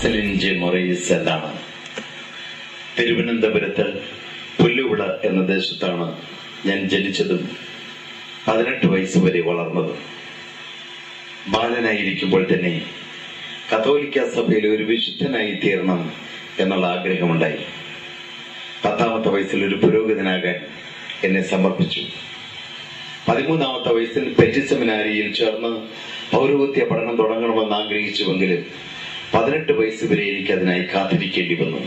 മാർസലിൻ J Morris എന്നാണ്. തിരുവനന്തപുരത്ത് പുല്ലുവിള എന്ന ദേശത്താണ് ഞാൻ ജനിച്ചതും 18 വയസ്സ് വരെ വളർന്നതും. ബാലനായിരിക്കുമ്പോൾ തന്നെ കത്തോലിക്ക സഭയിൽ ഒരു വിശുദ്ധനായി തീരണം എന്നുള്ള ആഗ്രഹമുണ്ടായി. 10ാമത്തെ വയസ്സിൽ ഒരു പുരോഹിതനാകാൻ എന്നെ സമർപ്പിച്ചു. 13ാമത്തെ വയസ്സിൽ പെറ്റി സെമിനാരിയിൽ ചേർന്ന് പൗരോഹിത്യ പഠനം തുടങ്ങണമെന്ന് ആഗ്രഹിച്ചുവെങ്കിലും 18 വയസ്സ് വരെ എനിക്ക് അതിനായി കാത്തിരിക്കേണ്ടി വന്നു.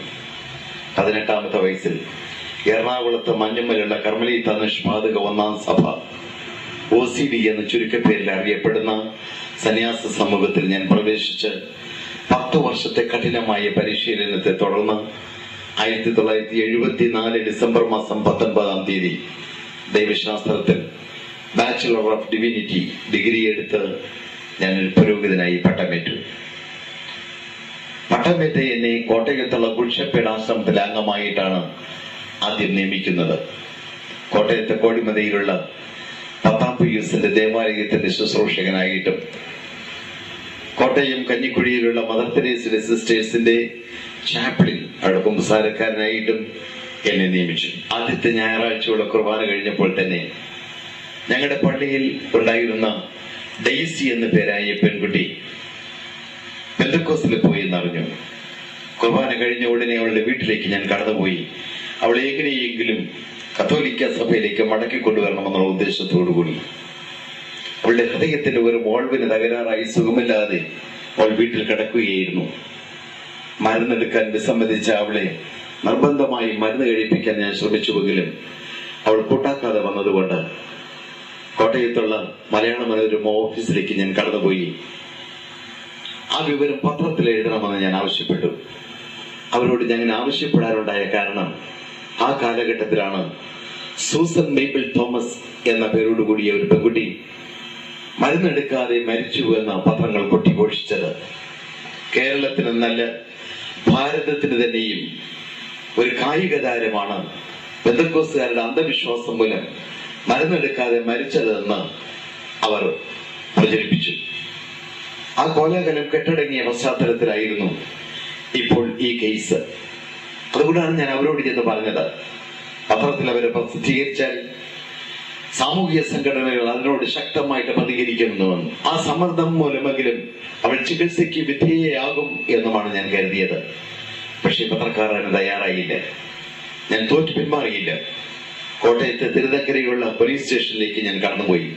18ാമത്തെ വയസ്സിൽ എറണാകുളത്ത് മഞ്ഞമ്മലുള്ള കർമ്മലീത്ത നിഷ്പാദക 1ാം സഭ OCD എന്ന ചുരുക്കപ്പേരിൽ അറിയപ്പെടുന്ന സന്യാസ സമൂഹത്തിൽ ഞാൻ പ്രവേശിച്ച് 10 വർഷത്തെ കഠിനമായ പരിശീലനത്തെ തുടർന്ന് 1974 ഡിസംബർ മാസം 19ാം തീയതി ദൈവശാസ്ത്രത്തിൽ ബാച്ചിലർ ഓഫ് ഡിവിനിറ്റി ഡിഗ്രി എടുത്ത് ഞാനൊരു പുരോഹിതനായി പട്ടമേറ്റു. പട്ടമേറ്റ എന്നെ കോട്ടയത്തുള്ള ഗുഡ്ഷപ്പേഡ് ആശ്രമത്തിലെ അംഗമായിട്ടാണ് ആദ്യം നിയമിക്കുന്നത്. കോട്ടയത്തെ കോടിമതയിലുള്ള 10ാം പിയൂസിന്റെ ദേവാലയത്തിന്റെ ശുശ്രൂഷകനായിട്ടും കോട്ടയം കഞ്ഞിക്കുഴിയിലുള്ള മദർ തെരേസയുടെ സിസ്റ്റേഴ്സിന്റെ ചാപ്പിളിൽ അവിടെ കുമ്പസാരക്കാരനായിട്ടും എന്നെ നിയമിച്ചു. ആദ്യത്തെ ഞായറാഴ്ചയുള്ള കുർബാന കഴിഞ്ഞപ്പോൾ തന്നെ ഞങ്ങളുടെ പള്ളിയിൽ ഉണ്ടായിരുന്ന ഡെയ്സി എന്ന പേരായ പെൺകുട്ടി പെന്തക്കോസ്തിൽ പോയി എന്നറിഞ്ഞു. കുർബാന കഴിഞ്ഞ ഉടനെ അവളുടെ വീട്ടിലേക്ക് ഞാൻ കടന്നുപോയി. അവളെ എങ്ങനെയെങ്കിലും കത്തോലിക്ക സഭയിലേക്ക് മടക്കിക്കൊണ്ടുവരണമെന്നുള്ള ഉദ്ദേശത്തോടുകൂടി. അവളുടെ ഹൃദയത്തിന്റെ ഒരു മോൾവിന് തകരാറായി സുഖമില്ലാതെ അവൾ വീട്ടിൽ കിടക്കുകയായിരുന്നു. മരുന്നെടുക്കാൻ വിസമ്മതിച്ച അവളെ നിർബന്ധമായി മരുന്ന് കഴിപ്പിക്കാൻ ഞാൻ ശ്രമിച്ചുവെങ്കിലും അവൾ കൂട്ടാക്കാതെ വന്നതുകൊണ്ട് കോട്ടയത്തുള്ള മലയാള മനോരമ ഓഫീസിലേക്ക് ഞാൻ കടന്നുപോയി. ആ വിവരം പത്രത്തിൽ എഴുതണമെന്ന് ഞാൻ ആവശ്യപ്പെട്ടു. അവരോട് ഞാൻ ആവശ്യപ്പെടാനുണ്ടായ കാരണം ആ കാലഘട്ടത്തിലാണ് സൂസൻ മേബിൾ തോമസ് എന്ന പേരോടുകൂടിയ ഒരു പെൺകുട്ടി മരുന്നെടുക്കാതെ മരിച്ചു എന്ന പത്രങ്ങൾ കൊട്ടിഘോഷിച്ചത്. കേരളത്തിനെന്നല്ല ഭാരതത്തിന് തന്നെയും ഒരു കായിക താരമാണ് പെന്തക്കോസ്തുകാരുടെ അന്ധവിശ്വാസം മൂലം മരുന്നെടുക്കാതെ മരിച്ചതെന്ന് അവർ പ്രചരിപ്പിച്ചു. ആ കോലാഹലം കെട്ടടങ്ങിയ പശ്ചാത്തലത്തിലായിരുന്നു ഇപ്പോൾ ഈ കേസ്. അതുകൊണ്ടാണ് ഞാൻ അവരോട് ചെന്ന് പറഞ്ഞത്, പത്രത്തിൽ അവരെ പ്രസിദ്ധീകരിച്ചാൽ സാമൂഹിക സംഘടനകൾ അതിനോട് ശക്തമായിട്ട് പ്രതികരിക്കുമെന്ന്. ആ സമ്മർദ്ദം മൂലമെങ്കിലും അവൾ ചികിത്സയ്ക്ക് വിധേയയാകും എന്നുമാണ് ഞാൻ കരുതിയത്. പക്ഷെ പത്രക്കാർ അതിന് തയ്യാറായില്ല. ഞാൻ തോറ്റു പിന്മാറിയില്ല. കോട്ടയത്തെ തിരുനക്കരയുള്ള പോലീസ് സ്റ്റേഷനിലേക്ക് ഞാൻ കടന്നുപോയി.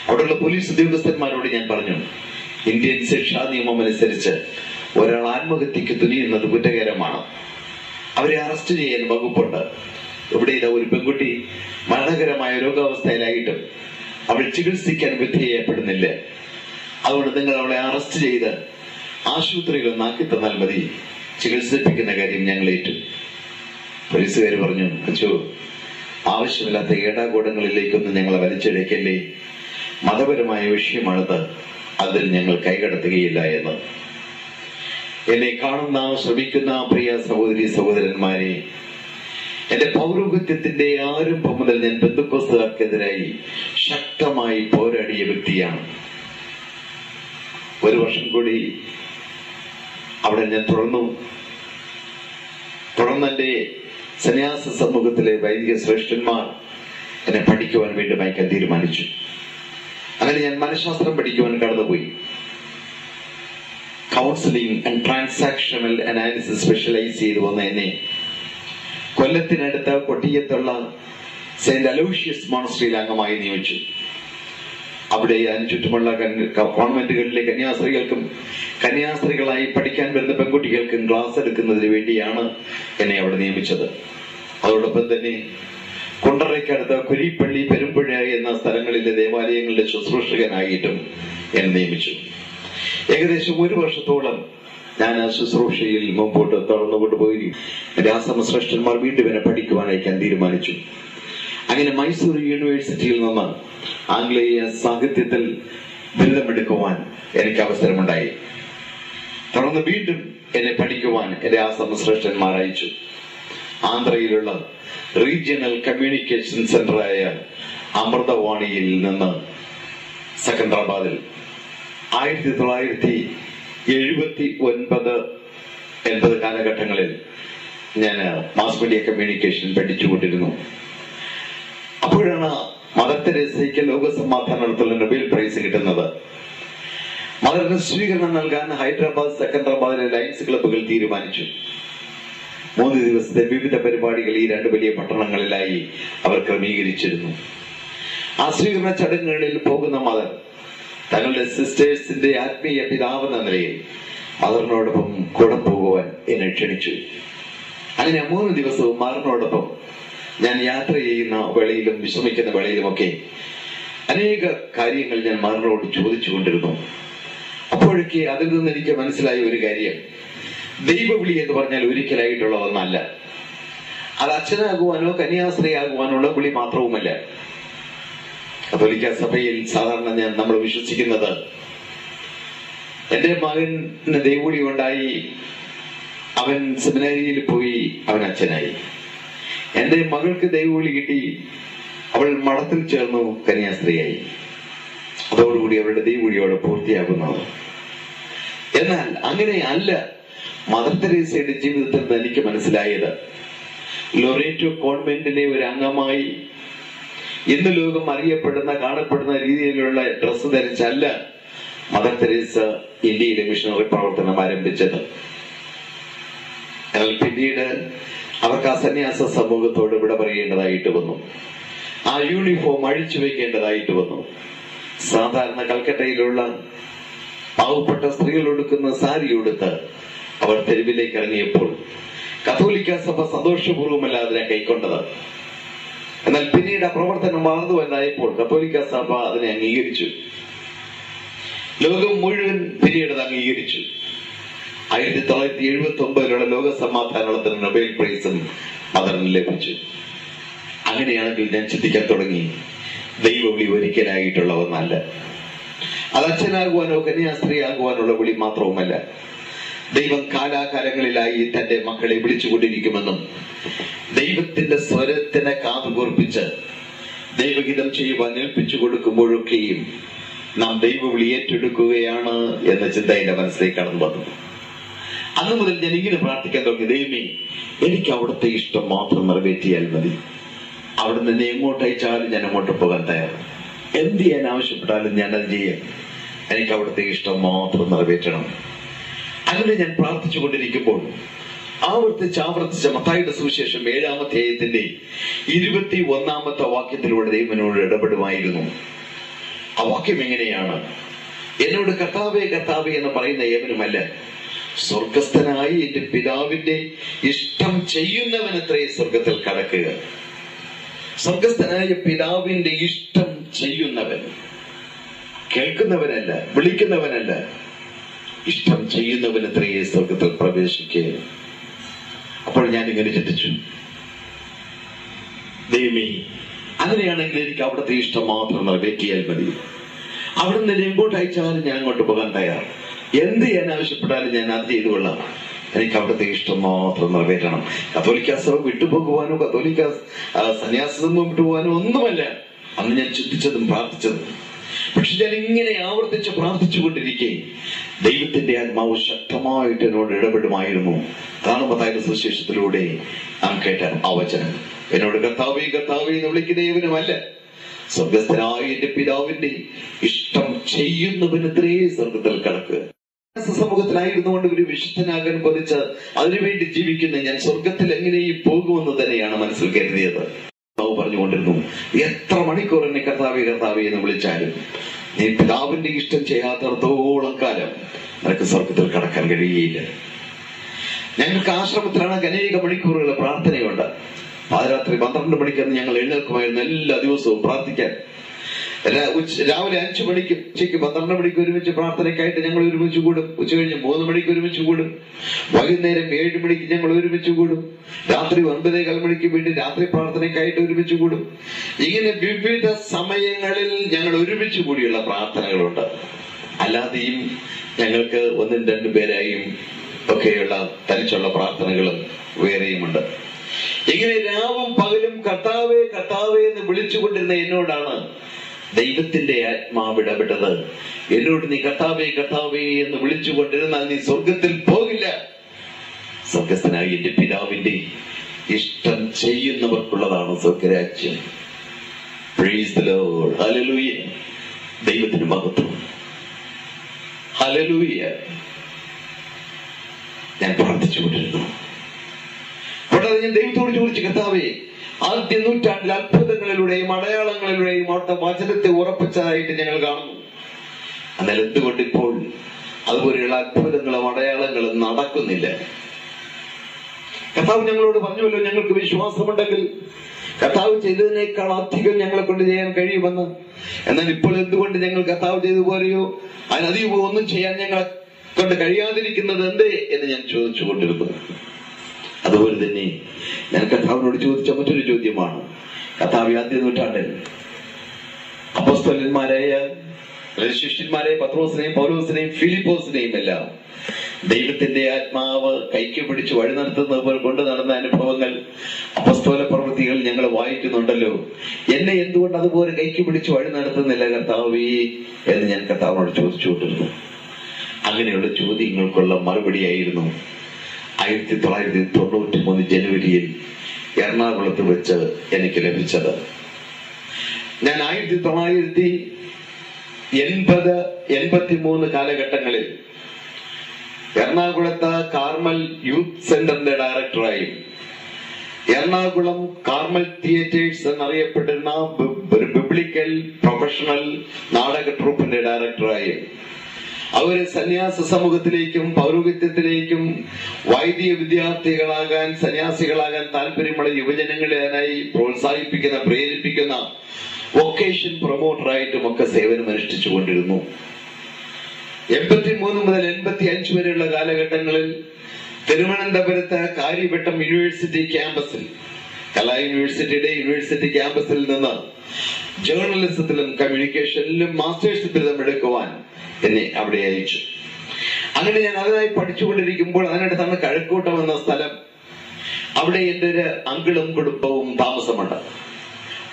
അവിടെയുള്ള പോലീസ് ഉദ്യോഗസ്ഥന്മാരോട് ഞാൻ പറഞ്ഞു, ഇന്ത്യൻ ശിക്ഷാ നിയമം അനുസരിച്ച് ഒരാൾ ആത്മഹത്യക്ക് തുനിയുന്നത് കുറ്റകരമാണ്. അവരെ അറസ്റ്റ് ചെയ്യാൻ വകുപ്പുണ്ട്. ഇവിടെ ഇതാ ഒരു പെൺകുട്ടി മരണകരമായ രോഗാവസ്ഥയിലായിട്ടും അവൾ ചികിത്സിക്കാൻ വിധേയപ്പെടുന്നില്ല. അതുകൊണ്ട് നിങ്ങൾ അവളെ അറസ്റ്റ് ചെയ്ത് ആശുപത്രിയിൽ ഒന്നാക്കി തന്നാൽ മതി, ചികിത്സിപ്പിക്കുന്ന കാര്യം ഞങ്ങൾ ഏറ്റു. പോലീസുകാർ പറഞ്ഞു, അച്ചോ, ആവശ്യമില്ലാത്ത ഏടാകൂടങ്ങളിലേക്കൊന്നും ഞങ്ങളെ വലിച്ചിഴക്കല്ലേ, മതപരമായ വിഷയമാണത്, അതിൽ ഞങ്ങൾ കൈകടത്തുകയില്ല എന്ന്. എന്നെ കാണുന്ന ശ്രമിക്കുന്ന പ്രിയ സഹോദരി സഹോദരന്മാരെ, എന്റെ പൗരോഹിത്യത്തിന്റെ ആരംഭം മുതൽ ഞാൻ പെന്തക്കോസ്തുകാർക്കെതിരായി ശക്തമായി പോരാടിയ വ്യക്തിയാണ്. 1 വർഷം കൂടി അവിടെ ഞാൻ തുടർന്ന് എന്റെ സന്യാസ സമൂഹത്തിലെ വൈദിക ശ്രേഷ്ഠന്മാർ എന്നെ പഠിക്കുവാൻ വേണ്ടി അയക്കാൻ തീരുമാനിച്ചു. അങ്ങനെ ഞാൻ മനഃശാസ്ത്രം പഠിക്കുവാൻ കടന്നുപോയി. Counselling and transactional analysis specialise ചെയ്തു വന്ന എന്നെ കൊല്ലത്തിനടുത്ത കൊട്ടിയത്തുള്ള സെന്റ് അലോഷ്യസ് മോണസ്ട്രിയിൽ അംഗമായി നിയമിച്ചു. അവിടെ ചുറ്റുമുള്ള കോൺവെന്റുകളിലെ കന്യാസ്ത്രീകൾക്കും കന്യാസ്ത്രീകളായി പഠിക്കാൻ വരുന്ന പെൺകുട്ടികൾക്കും ക്ലാസ് എടുക്കുന്നതിന് വേണ്ടിയാണ് എന്നെ അവിടെ നിയമിച്ചത്. അതോടൊപ്പം തന്നെ കുണ്ടറയ്ക്കടുത്ത കുരിപ്പള്ളി, പെരുമ്പുഴ എന്ന സ്ഥലങ്ങളിലെ ദേവാലയങ്ങളുടെ ശുശ്രൂഷകനായിട്ടും എന്നെ നിയമിച്ചു. ഏകദേശം 1 വർഷത്തോളം ഞാൻ ആ ശുശ്രൂഷയിൽ മുമ്പോട്ട് തുടർന്നുകൊണ്ടുപോയി. എന്റെ ആശ്രമശ്രേഷ്ഠന്മാർ വീണ്ടും എന്നെ പഠിക്കുവാൻ അയക്കാൻ തീരുമാനിച്ചു. അങ്ങനെ മൈസൂർ യൂണിവേഴ്സിറ്റിയിൽ നിന്ന് ആംഗ്ലേയ സാഹിത്യത്തിൽ ബിരുദമെടുക്കുവാൻ എനിക്ക് അവസരമുണ്ടായി. തുടർന്ന് വീണ്ടും എന്നെ പഠിക്കുവാൻ എന്റെ ആശ്രമശ്രേഷ്ഠന്മാർ അയച്ചു. ആന്ധ്രയിലുള്ള റീജിയണൽ കമ്മ്യൂണിക്കേഷൻ സെന്ററായ അമൃതവാണിയിൽ നിന്ന് സെക്കൻഡറാബാദിൽ 1979 80 കാലഘട്ടങ്ങളിൽ ഞാൻ മാസ് മീഡിയ കമ്മ്യൂണിക്കേഷൻ പഠിച്ചുകൊണ്ടിരുന്നു. അപ്പോഴാണ് മദർ തെരേസയ്ക്ക് ലോകസമാധാനത്തിലുള്ള നൊബേൽ പ്രൈസ് കിട്ടുന്നത്. മദറിന് സ്വീകരണം നൽകാൻ ഹൈദരാബാദ്, സെക്കന്ദരാബാദിലെ ലയൺസ് ക്ലബ്ബുകൾ തീരുമാനിച്ചു. 3 ദിവസത്തെ വിവിധ പരിപാടികൾ ഈ 2 വലിയ പട്ടണങ്ങളിലായി അവർ ക്രമീകരിച്ചിരുന്നു. ആ സ്വീകരണ ചടങ്ങുകളിൽ പോകുന്ന മദർ തങ്ങളുടെ സിസ്റ്റേഴ്സിന്റെ ആത്മീയ പിതാവെന്ന നിലയിൽ മദറിനോടൊപ്പം കൂടെ പോകുവാൻ എന്നെ ക്ഷണിച്ചു. അങ്ങനെ 3 ദിവസവും മദറിനോടൊപ്പം ഞാൻ യാത്ര ചെയ്യുന്ന വേളയിലും വിശ്രമിക്കുന്ന വേളയിലുമൊക്കെ അനേക കാര്യങ്ങൾ ഞാൻ മദറിനോട് ചോദിച്ചുകൊണ്ടിരുന്നു. അപ്പോഴൊക്കെ അതിൽ നിന്ന് എനിക്ക് മനസ്സിലായ ഒരു കാര്യം, ദൈവവിളി എന്ന് പറഞ്ഞാൽ ഒരിക്കലായിട്ടുള്ള ഒന്നല്ല. അത് അച്ഛനാകുവാനോ കന്യാസ്ത്രീയാകുവാനുള്ള വിളി മാത്രവുമല്ല. കത്തോലിക്ക സഭയിൽ സാധാരണ നമ്മൾ വിശ്വസിക്കുന്നത്, എന്റെ മകന് ദൈവവിളി ഉണ്ടായി, അവൻ സെമിനാരിയിൽ പോയി, അവൻ അച്ഛനായി. എന്റെ മകൾക്ക് ദൈവവിളി കിട്ടി, അവൾ മഠത്തിൽ ചേർന്നു, കന്യാസ്ത്രീയായി. അതോടുകൂടി അവരുടെ ദൈവവിളിയോടെ പൂർത്തിയാകുന്നത്. എന്നാൽ അങ്ങനെ അല്ല മദർ തെരേസയുടെ ജീവിതത്തിൽ നിന്ന് എനിക്ക് മനസ്സിലായത്. ലൊറേറ്റോ കോൺവെന്റിലെ ഒരു അംഗമായി ഇന്ന് ലോകം അറിയപ്പെടുന്ന കാണപ്പെടുന്ന രീതിയിലുള്ള ഡ്രസ്സ് ധരിച്ചല്ല മദർ തെരേസ ഇന്ത്യയിലെ മിഷണറി പ്രവർത്തനം ആരംഭിച്ചത്. എന്നാൽ പിന്നീട് അവർക്ക് ആ സന്യാസ സമൂഹത്തോട് വിട പറയേണ്ടതായിട്ട് വന്നു. ആ യൂണിഫോം അഴിച്ചു വെക്കേണ്ടതായിട്ട് വന്നു. സാധാരണ കൽക്കട്ടയിലുള്ള പാവപ്പെട്ട സ്ത്രീകൾ ഉടുക്കുന്ന സാരി ഉടുത്ത് അവർ തെരുവിലേക്ക് ഇറങ്ങിയപ്പോൾ കത്തോലിക്ക സഭ സന്തോഷപൂർവ്വമല്ല അതിനെ കൈക്കൊണ്ടത്. എന്നാൽ പിന്നീട് ആ പ്രവർത്തനം വളർന്നു വന്നതായപ്പോൾ കത്തോലിക്ക സഭ അതിനെ അംഗീകരിച്ചു. ലോകം മുഴുവൻ പിന്നീട് അത് അംഗീകരിച്ചു. 1979 ലോക സമാധാനത്തിന് നൊബേൽ പ്രൈസും മദറിന് ലഭിച്ചു. അങ്ങനെയാണെങ്കിൽ ഞാൻ ചിന്തിക്കാൻ തുടങ്ങി, ദൈവവിളി ഒരിക്കലായിട്ടുള്ള ഒന്നല്ല. അത് അച്ഛനാകുവാനോ കന്യാസ്ത്രീയാകുവാനുള്ള വിളി മാത്രവുമല്ല. ദൈവം കാലാകാലങ്ങളിലായി തന്റെ മക്കളെ വിളിച്ചുകൊണ്ടിരിക്കുമെന്നും ദൈവത്തിന്റെ സ്വരത്തിനെ കാതുകൂർപ്പിച്ച് ദൈവഹിതം ചെയ്യുവാൻ ഏൽപ്പിച്ചു കൊടുക്കുമ്പോഴൊക്കെയും നാം ദൈവവിളി ഏറ്റെടുക്കുകയാണ് എന്ന ചിന്ത എന്റെ മനസ്സിലേക്ക് കടന്നു വന്നു. അന്ന് മുതൽ ഞാൻ ഇങ്ങനെ പ്രാർത്ഥിക്കാൻ തുടങ്ങി, ദൈവമേ, എനിക്ക് അവിടുത്തെ ഇഷ്ടം മാത്രം നിറവേറ്റിയാൽ മതി. അവിടെ നിന്ന് എങ്ങോട്ട് അയച്ചാലും ഞാൻ അങ്ങോട്ട് പോകാൻ തയ്യാറാണ്. എന്ത് ചെയ്യാൻ ആവശ്യപ്പെട്ടാലും ഞാൻ അത് ചെയ്യാം. എനിക്ക് അവിടുത്തെ ഇഷ്ടം മാത്രം നിറവേറ്റണം. അങ്ങനെ ഞാൻ പ്രാർത്ഥിച്ചു കൊണ്ടിരിക്കുമ്പോൾ ആവർത്തിച്ച് മത്തായിയുടെ സുവിശേഷം 7-ാം അധ്യായത്തിന്റെ 21-ാമത്തെ വാക്യത്തിലൂടെ ദൈവനോട് ഇടപെടുമായിരുന്നു. ആ വാക്യം എങ്ങനെയാണ്? എന്നോട് കർത്താവേ കർത്താവേ എന്ന് പറയുന്ന ഏവനുമല്ല, സ്വർഗസ്ഥനായി എന്റെ പിതാവിന്റെ ഇഷ്ടം ചെയ്യുന്നവനത്രേ സ്വർഗത്തിൽ കടക്കുക. സ്വർഗസ്ഥനായ പിതാവിന്റെ ഇഷ്ടം ചെയ്യുന്നവൻ, കേൾക്കുന്നവനല്ല, വിളിക്കുന്നവനല്ല, ഇഷ്ടം ചെയ്യുന്നവനത്രേ സ്വർഗത്തിൽ പ്രവേശിക്കുക. അപ്പോൾ ഞാൻ ഇങ്ങനെ ചിന്തിച്ചു, ദൈവമേ, അങ്ങനെയാണെങ്കിൽ എനിക്ക് അവിടുത്തെ ഇഷ്ടം മാത്രം നിറവേറ്റിയാൽ മതി. അവിടെ നിന്ന് എങ്ങോട്ട് അയച്ചാലും ഞാൻ അങ്ങോട്ട് പോകാൻ തയ്യാർ. എന്ത് ചെയ്യാൻ ആവശ്യപ്പെട്ടാലും ഞാൻ അത് ചെയ്തു കൊള്ളാം. എനിക്ക് അവിടുത്തെ ഇഷ്ടം മാത്രം നിറവേറ്റണം. കത്തോലിക്ക സഭ വിട്ടുപോകുവാനോ കത്തോലിക്ക സന്യാസം വിട്ടുപോകാനോ ഒന്നുമല്ല അന്ന് ഞാൻ ചിന്തിച്ചതും പ്രാർത്ഥിച്ചതും. പക്ഷെ ഞാൻ ഇങ്ങനെ ആവർത്തിച്ച് പ്രാർത്ഥിച്ചുകൊണ്ടിരിക്കെ ദൈവത്തിന്റെ ആത്മാവ് ശക്തമായിട്ട് എന്നോട് ഇടപെടുമായിരുന്നു. അതാണ് മത്തായിയുടെ സുവിശേഷത്തിലൂടെ നാം കേട്ട ആ വചനം. എന്നോട് കർത്താവേ കർത്താവേ എന്ന് വിളിക്കുന്ന ദൈവനുമല്ല, സ്വർഗസ്ഥനായ എന്റെ പിതാവിന്റെ ഇഷ്ടം ചെയ്യുന്നവനത്രേ സ്വർഗത്തിൽ കടക്കുക. സമൂഹത്തിലായിരുന്നുകൊണ്ട് ഒരു വിശുദ്ധനാകാൻ കൊതിച്ച് അതിനുവേണ്ടി ജീവിക്കുന്ന ഞാൻ സ്വർഗത്തിൽ എങ്ങനെയും പോകുമെന്ന് തന്നെയാണ് മനസ്സിൽ കരുതിയത്. പറഞ്ഞുകൊണ്ടിരുന്നു, എത്ര മണിക്കൂർ എന്നെ കർത്താവേ കർത്താവേ എന്ന് വിളിച്ചാലും നീ പിതാവിന്റെ ഇഷ്ടം ചെയ്യാത്തടത്തോളം കാലം നിനക്ക് സ്വർഗത്തിൽ കടക്കാൻ കഴിയുകയില്ല. ഞങ്ങൾക്ക് ആശ്രമത്തിലാണ് അനേക മണിക്കൂറുകൾ പ്രാർത്ഥനയുണ്ട്. പാതിരാത്രി 12 മണിക്കാണ് ഞങ്ങൾ എഴുന്നേൽക്കുമായിരുന്നു എല്ലാ ദിവസവും പ്രാർത്ഥിക്കാൻ. രാവിലെ 5 മണിക്ക്, ഉച്ചയ്ക്ക് 12 മണിക്ക് ഒരുമിച്ച് പ്രാർത്ഥനയ്ക്കായിട്ട് ഞങ്ങൾ ഒരുമിച്ച് കൂടും. ഉച്ച കഴിഞ്ഞ് 3 മണിക്ക് ഒരുമിച്ച് കൂടും. വൈകുന്നേരം 7 മണിക്ക് ഞങ്ങൾ ഒരുമിച്ച് കൂടും. രാത്രി 9:15 മണിക്ക് വേണ്ടി രാത്രി പ്രാർത്ഥനയ്ക്കായിട്ട് ഒരുമിച്ച് കൂടും. ഇങ്ങനെ വിവിധ സമയങ്ങളിൽ ഞങ്ങൾ ഒരുമിച്ച് കൂടിയുള്ള പ്രാർത്ഥനകളുണ്ട്. അല്ലാതെയും ഞങ്ങൾക്ക് 1-2 പേരായും ഒക്കെയുള്ള തനിച്ചുള്ള പ്രാർത്ഥനകളും വേറെയുമുണ്ട്. ഇങ്ങനെ രാവും പകലും കർത്താവേ കർത്താവേ എന്ന് വിളിച്ചുകൊണ്ടിരുന്ന എന്നോടാണ് ദൈവത്തിന്റെ ആത്മാവ് ഇടപെട്ടത്. എന്നോട് നീ കർത്താവേ കർത്താവേ എന്ന് വിളിച്ചുകൊണ്ടിരുന്നാൽ നീ സ്വർഗത്തിൽ പോകില്ല. സ്വർഗസ്ഥനായ എന്റെ പിതാവിന്റെ ഇഷ്ടം ചെയ്യുന്നവർക്കുള്ളതാണ് സ്വർഗരാജ്യം. Praise the Lord. ഹല്ലേലൂയ. ദൈവത്തിന് മഹത്വം. ഹല്ലേലൂയ. ഞാൻ പ്രാർത്ഥിച്ചുകൊണ്ടിരുന്നു. അപ്പോൾ ഞാൻ ദൈവത്തോട് ചോദിച്ചു, കർത്താവേ, ആദ്യ നൂറ്റാണ്ടിൽ അത്ഭുതങ്ങളിലൂടെയും അടയാളങ്ങളിലൂടെയും അവിടുത്തെ വചനത്തെ ഉറപ്പിച്ചതായിട്ട് ഞങ്ങൾ കാണുന്നു. എന്നാൽ എന്തുകൊണ്ട് ഇപ്പോൾ അതുപോലെയുള്ള അത്ഭുതങ്ങളും അടയാളങ്ങളും നടക്കുന്നില്ല? കർത്താവ് ഞങ്ങളോട് പറഞ്ഞുവല്ലോ, ഞങ്ങൾക്ക് വിശ്വാസമുണ്ടെങ്കിൽ കർത്താവ് ചെയ്തതിനേക്കാൾ അധികം ഞങ്ങളെ കൊണ്ട് ചെയ്യാൻ കഴിയുമെന്ന്. എന്നാൽ ഇപ്പോൾ എന്തുകൊണ്ട് ഞങ്ങൾ കർത്താവ് ചെയ്തുപോലെയോ അതിനധികം ഒന്നും ചെയ്യാൻ ഞങ്ങളെ കൊണ്ട് കഴിയാതിരിക്കുന്നത് എന്തേ എന്ന് ഞാൻ ചോദിച്ചുകൊണ്ടിരുന്നു. അതുപോലെ തന്നെ ഞാൻ കർത്താവിനോട് ചോദിച്ച മറ്റൊരു ചോദ്യമാണ്, കർത്താവ് ആദ്യ നൂറ്റാണ്ടിൽ അപ്പോസ്തലന്മാരായ ശിഷ്യന്മാരെ പത്രോസിനെയും പൗലോസിനെയും ഫിലിപ്പോസിനെയും എല്ലാം ദൈവത്തിന്റെ ആത്മാവ് കൈക്ക് പിടിച്ച് വഴി നടത്തുന്നത് പോലെ കൊണ്ടു നടന്ന അനുഭവങ്ങൾ, അപ്പോസ്തല പ്രവൃത്തികൾ ഞങ്ങൾ വായിക്കുന്നുണ്ടല്ലോ. എന്നെ എന്തുകൊണ്ട് അതുപോലെ കൈക്ക് പിടിച്ച് വഴി നടത്തുന്നില്ല കർത്താവേ എന്ന് ഞാൻ കർത്താവിനോട് ചോദിച്ചുകൊണ്ടിരുന്നു. അങ്ങനെയുള്ള ചോദ്യങ്ങൾക്കുള്ള മറുപടിയായിരുന്നു 1993 ജനുവരിയിൽ എറണാകുളത്ത് വെച്ച് എനിക്ക് ലഭിച്ചത്. ഞാൻ 1983 കാലഘട്ടങ്ങളിൽ എറണാകുളത്ത് കാർമൽ യൂത്ത് സെന്ററിന്റെ ഡയറക്ടറായും എറണാകുളം കാർമൽ തിയേറ്റേഴ്സ് എന്നറിയപ്പെടുന്ന ഒരു ബിബ്ലിക്കൽ പ്രൊഫഷണൽ നാടക ട്രൂപ്പിന്റെ ഡയറക്ടറായും അവര് സന്യാസ സമൂഹത്തിലേക്കും പൗരോഹിത്യത്തിലേക്കും വൈദിക വിദ്യാർത്ഥികളാകാൻ സന്യാസികളാകാൻ താല്പര്യമുള്ള യുവജനങ്ങളായി പ്രോത്സാഹിപ്പിക്കുന്ന പ്രേരിപ്പിക്കുന്ന വൊക്കേഷൻ പ്രൊമോട്ടറായിട്ടും ഒക്കെ സേവനം അനുഷ്ഠിച്ചു കൊണ്ടിരുന്നു. 83 മുതൽ 85 വരെയുള്ള കാലഘട്ടങ്ങളിൽ തിരുവനന്തപുരത്ത് കാര്യവട്ടം യൂണിവേഴ്സിറ്റി ക്യാമ്പസിൽ, കലാ യൂണിവേഴ്സിറ്റി ക്യാമ്പസിൽ നിന്ന് ജേർണലിസത്തിലും കമ്മ്യൂണിക്കേഷനിലും മാസ്റ്റേഴ്സ് ബിരുദം എടുക്കുവാൻ എന്നെ അവിടെ അയച്ചു. അങ്ങനെ ഞാൻ അതിനായി പഠിച്ചുകൊണ്ടിരിക്കുമ്പോൾ അതിനടുത്താണ് കഴക്കൂട്ടം എന്ന സ്ഥലം. അവിടെ എൻ്റെ ഒരു അങ്കിളും കുടുംബവും താമസമുണ്ട്.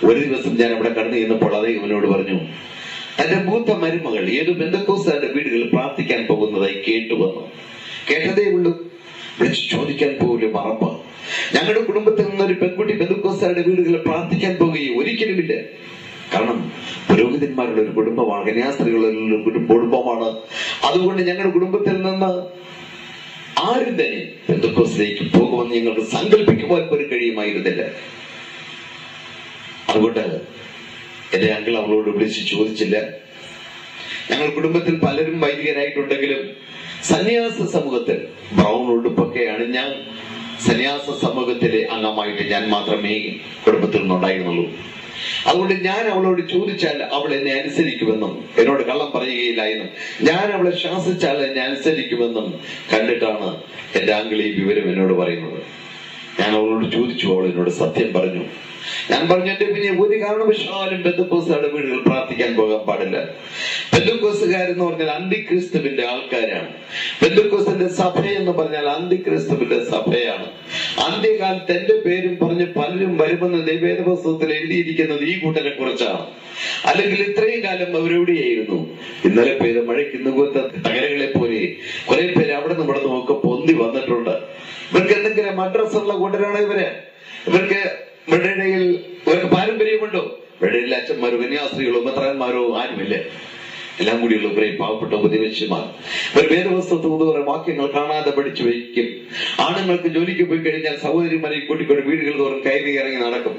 ഒരു ദിവസം ഞാൻ അവിടെ കടന്നു ചെന്നപ്പോൾ അദ്ദേഹം എന്നോട് പറഞ്ഞു, തന്റെ മൂത്ത മരുമകൾ ഏത് പെന്തക്കോസ്തുകാരുടെ വീടുകളിൽ പ്രാർത്ഥിക്കാൻ പോകുന്നതായി കേട്ടതേ ഉള്ളൂ. വിളിച്ചു ചോദിക്കാൻ പോലും മറപ്പ. ഞങ്ങളുടെ കുടുംബത്തിൽ നിന്നൊരു പെൺകുട്ടി പെന്തക്കോസ്തുകാരുടെ വീടുകളിൽ പ്രാർത്ഥിക്കാൻ പോകുകയും ഒരിക്കലുമില്ല. കാരണം പുരോഹിതന്മാരുടെ ഒരു കുടുംബമാണ്, കന്യാസ്ത്രീകളുടെ ഒരു കുടുംബമാണ്. അതുകൊണ്ട് ഞങ്ങളുടെ കുടുംബത്തിൽ നിന്ന് ആരും തന്നെ പെന്തക്കോസ്തിലേക്ക് പോകുമെന്ന് ഞങ്ങൾക്ക് സങ്കല്പിക്കുവാൻ പോലും കഴിയുമായിരുന്നില്ല. അതുകൊണ്ട് എന്റെ അങ്കിൾ അവളോട് വിളിച്ച് ചോദിച്ചില്ല. ഞങ്ങൾ കുടുംബത്തിൽ പലരും വൈദികരായിട്ടുണ്ടെങ്കിലും സന്യാസ സമൂഹത്തിൽ ബ്രൗൺ ഉടുപ്പൊക്കെ അണിഞ്ഞ സന്യാസ സമൂഹത്തിലെ അംഗമായിട്ട് ഞാൻ മാത്രമേ കുടുംബത്തിൽ നിന്നുണ്ടായിരുന്നുള്ളൂ. അതുകൊണ്ട് ഞാൻ അവളോട് ചോദിച്ചാൽ അവൾ എന്നെ അനുസരിക്കുമെന്നും എന്നോട് കള്ളം പറയുകയില്ല എന്നും ഞാൻ അവളെ ശാസിച്ചാൽ എന്നെ അനുസരിക്കുമെന്നും കണ്ടിട്ടാണ് എന്റെ അങ്കിൾ ഈ വിവരം എന്നോട് പറയുന്നത്. ഞാൻ അവളോട് ചോദിച്ചു, അവൾ എന്നോട് സത്യം പറഞ്ഞു. ഞാൻ പറഞ്ഞു, എന്റെ പിന്നെ ഒരു കാരണവശാലും പെന്തക്കോസ്തുകാരുടെ വീടുകൾ പ്രാർത്ഥിക്കാൻ പോകാൻ പാടില്ല. പെന്തക്കോസ്തുകാരെന്ന് പറഞ്ഞാൽ അന്തിക്രിസ്തുവിന്റെ ആൾക്കാരാണ്. പെന്തക്കോസ്തിന്റെ സഭ എന്ന് പറഞ്ഞാൽ അന്തിക്രിസ്തുവിന്റെ സഭയാണ്. അന്ത്യകാലത്ത് എന്റെ പേരും പറഞ്ഞ് പലരും വരുമെന്ന് വേദപുസ്തകത്തിൽ എഴുതിയിരിക്കുന്നത് ഈ കൂട്ടരെ കുറിച്ചാണ്. അല്ലെങ്കിൽ ഇത്രയും കാലം അവരെവിടെയായിരുന്നു? ഇന്നലെ പെയ്ത മഴയ്ക്ക് ഇന്നുകൂത്ത തകരകളെ പോലെ കുറെ പേര് അവിടെ നിന്ന് ഇവിടെ നിന്നൊക്കെ പൊന്തി വന്നിട്ടുണ്ട്. ഇവർക്ക് എന്തെങ്കിലും അഡ്രസ്സുള്ള കൂട്ടരാണ് ഇവർക്ക് ഇടയിൽ ഇവർക്ക് പാരമ്പര്യമുണ്ടോ? ഇടയിൽ അച്ഛന്മാരോ കന്യാസ്ത്രീകളോ മെത്രാന്മാരോ ആരുമില്ല. എല്ലാം കൂടിയുള്ള കുറെ പാവപ്പെട്ട ഉപദേശിമാർ. ഒരു വേദപുസ്തകത്തിൽ കുറെ വാക്യങ്ങൾ കാണാതെ പഠിച്ചു വയ്ക്കും. ആണുങ്ങൾക്ക് ജോലിക്ക് പോയി കഴിഞ്ഞാൽ സഹോദരിമാരെ കൂട്ടിക്കൊണ്ട് വീടുകൾ തോറും കയറി ഇറങ്ങി നടക്കും.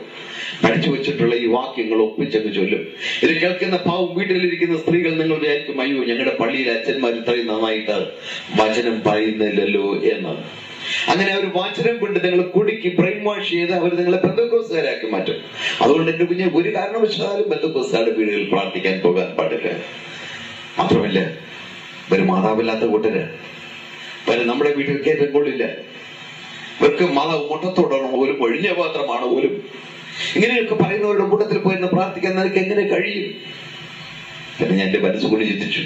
പഠിച്ചു വെച്ചിട്ടുള്ള ഈ വാക്യങ്ങൾ ഒപ്പിച്ചങ്ങ് ചൊല്ലും. ഇത് കേൾക്കുന്ന പാവം വീട്ടിലിരിക്കുന്ന സ്ത്രീകൾ നിങ്ങൾ വിചാരിക്കും, അയ്യോ ഞങ്ങളുടെ പള്ളിയിലെ അച്ഛന്മാർ ഇത്രയും നന്നായിട്ട് വചനം പറയുന്നില്ലല്ലോ എന്ന്. അങ്ങനെ അവർ വചനം കൊണ്ട് നിങ്ങൾ കുടുക്കി ബ്രെയിൻ വാഷ് ചെയ്ത് അവർ നിങ്ങളെ പെന്തക്കോസ്തുകാരാക്കി മാറ്റും. അതുകൊണ്ട് എന്റെ കുഞ്ഞ് ഒരു കാരണവശാലും പെന്തക്കോസ്തുകാരുടെ വീടുകളിൽ പ്രാർത്ഥിക്കാൻ പോകാൻ പാടില്ല. മാത്രമല്ല, ഇവര് മാതാവില്ലാത്ത കൂട്ടര് ഇവര് നമ്മുടെ വീട്ടിൽ കയറ്റാൻ കൊള്ളില്ല. ഇവർക്ക് മാതാവ് മുട്ടത്തോടാണ് പോലും, ഒഴിഞ്ഞ പാത്രമാണ് പോലും. ഇങ്ങനെയൊക്കെ പറയുന്നവരുടെ കൂട്ടത്തിൽ പോയിരുന്ന് പ്രാർത്ഥിക്കാൻ നിനക്ക് എങ്ങനെ കഴിയും? പിന്നെ ഞാൻ എന്റെ മനസ്സുകൊണ്ട് ചിന്തിച്ചു,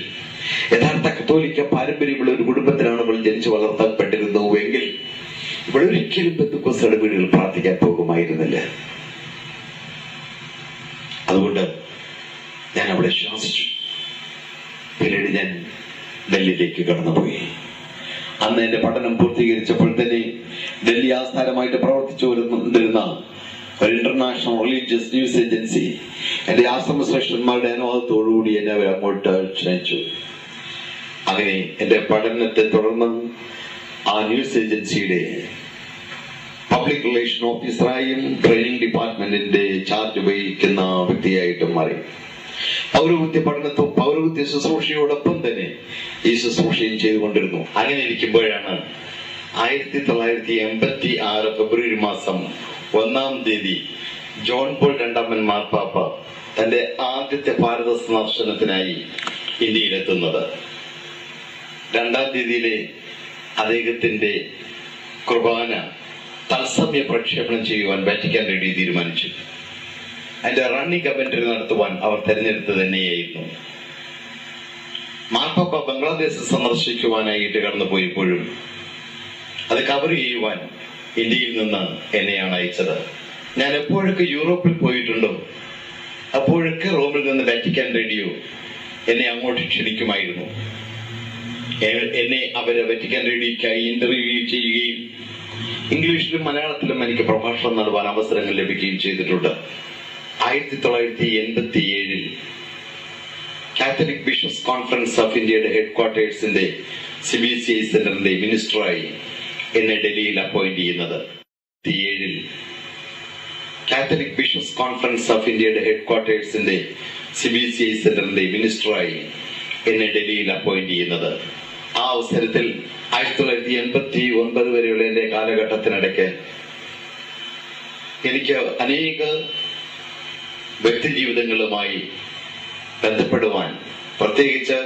യഥാർത്ഥ കത്തോലിക്ക പാരമ്പര്യമുള്ള ഒരു കുടുംബത്തിലാണ് ഇവൾ ജനിച്ചു വളർത്തപ്പെട്ടിരുന്നുവെങ്കിൽ ഇവിടെ ഒരിക്കലും പെന്തക്കോസ്തുകാരുടെ വീടുകളിൽ പ്രാർത്ഥിക്കാൻ പോകുമായിരുന്നില്ല. അതുകൊണ്ട് ഞാൻ അവിടെ ശ്വാസിച്ചു. പിന്നീട് ഞാൻ ഡൽഹിയിലേക്ക് കടന്നുപോയി. അന്ന് എന്റെ പഠനം പൂർത്തീകരിച്ചപ്പോൾ തന്നെ ഡൽഹി ആസ്ഥാനമായിട്ട് പ്രവർത്തിച്ചു വരുന്നിരുന്ന ഒരു ഇന്റർനാഷണൽ റിലീജിയസ് ന്യൂസ് ഏജൻസി എന്റെ ആശ്രമ ശ്രേഷ്ഠന്മാരുടെ അനുവാദത്തോടുകൂടി എന്നെ അവർ അങ്ങോട്ട് ക്ഷണിച്ചു. അങ്ങനെ എന്റെ പഠനത്തെ തുടർന്ന് ആ ന്യൂസ് ഏജൻസിയുടെ പബ്ലിക് റിലേഷൻ ഓഫീസറായും ട്രെയിനിങ് ഡിപ്പാർട്ട്മെന്റിന്റെ ചാർജ് വഹിക്കുന്ന വ്യക്തിയായിട്ടും മാറി. പൗരോഹിത്യ പഠനത്തും പൗരോഹിത്യ ശുശ്രൂഷയോടൊപ്പം തന്നെ ഈ ശുശ്രൂഷയും ചെയ്തുകൊണ്ടിരുന്നു. അങ്ങനെ ഇരിക്കുമ്പോഴാണ് 1986 ഫെബ്രുവരി മാസം 1-ാം തീയതി ജോൺ പോൾ രണ്ടാമൻ മാർപ്പാപ്പ തന്റെ ആദ്യത്തെ ഭാരത സന്ദർശനത്തിനായി ഇന്ത്യയിലെത്തുന്നത്. 2-ാം തീയതിയിലെ അദ്ദേഹത്തിന്റെ കുർബാന തത്സമയ പ്രക്ഷേപണം ചെയ്യുവാൻ വാറ്റിക്കാൻ റേഡിയോ തീരുമാനിച്ചു. അതിന്റെ റണ്ണിംഗ് കമന്ററി നടത്തുവാൻ അവർ തെരഞ്ഞെടുത്തത് തന്നെയായിരുന്നു. മാർപ്പാപ്പ ബംഗ്ലാദേശ് സന്ദർശിക്കുവാനായിട്ട് കടന്നുപോയപ്പോഴും അത് കവർ ചെയ്യുവാൻ ഇന്ത്യയിൽ നിന്ന് എന്നെയാണ് അയച്ചത്. ഞാൻ എപ്പോഴൊക്കെ യൂറോപ്പിൽ പോയിട്ടുണ്ടോ അപ്പോഴൊക്കെ റോമിൽ നിന്ന് വാറ്റിക്കാൻ റേഡിയോ എന്നെ അങ്ങോട്ട് ക്ഷണിക്കുമായിരുന്നു. എന്നെ അവരെ വാറ്റിക്കാൻ റേഡിയോയ്ക്കായി ഇന്റർവ്യൂ ചെയ്യുകയും ഇംഗ്ലീഷിലും മലയാളത്തിലും എനിക്ക് പ്രഭാഷണം നടത്താൻ അവസരങ്ങൾ ലഭിക്കുകയും ചെയ്തിട്ടുണ്ട്. 1987 കാത്തലിക് ബിഷപ്സ് കോൺഫറൻസ് ഓഫ് ഇന്ത്യയുടെ ഹെഡ്ക്വാർട്ടേഴ്സിന്റെ CBCI സെന്ററിന്റെ മിനിസ്റ്ററായി എന്നെ ഡൽഹിയിൽ അപ്പോയിന്റ് ചെയ്യുന്നത്. 1987 കാത്തലിക് ബിഷപ്സ് കോൺഫറൻസ് ഓഫ് ഇന്ത്യയുടെ ഹെഡ്ക്വാർട്ടേഴ്സിന്റെ CBCI സെന്ററിന്റെ മിനിസ്റ്ററായി എന്നെ ഡൽഹിയിൽ അപ്പോയിന്റ് ചെയ്യുന്നത്. ആ അവസരത്തിൽ 1989 വരെയുള്ള എന്റെ കാലഘട്ടത്തിനിടയ്ക്ക് എനിക്ക് അനേക വ്യക്തിജീവിതങ്ങളുമായി ബന്ധപ്പെടുവാൻ, പ്രത്യേകിച്ച്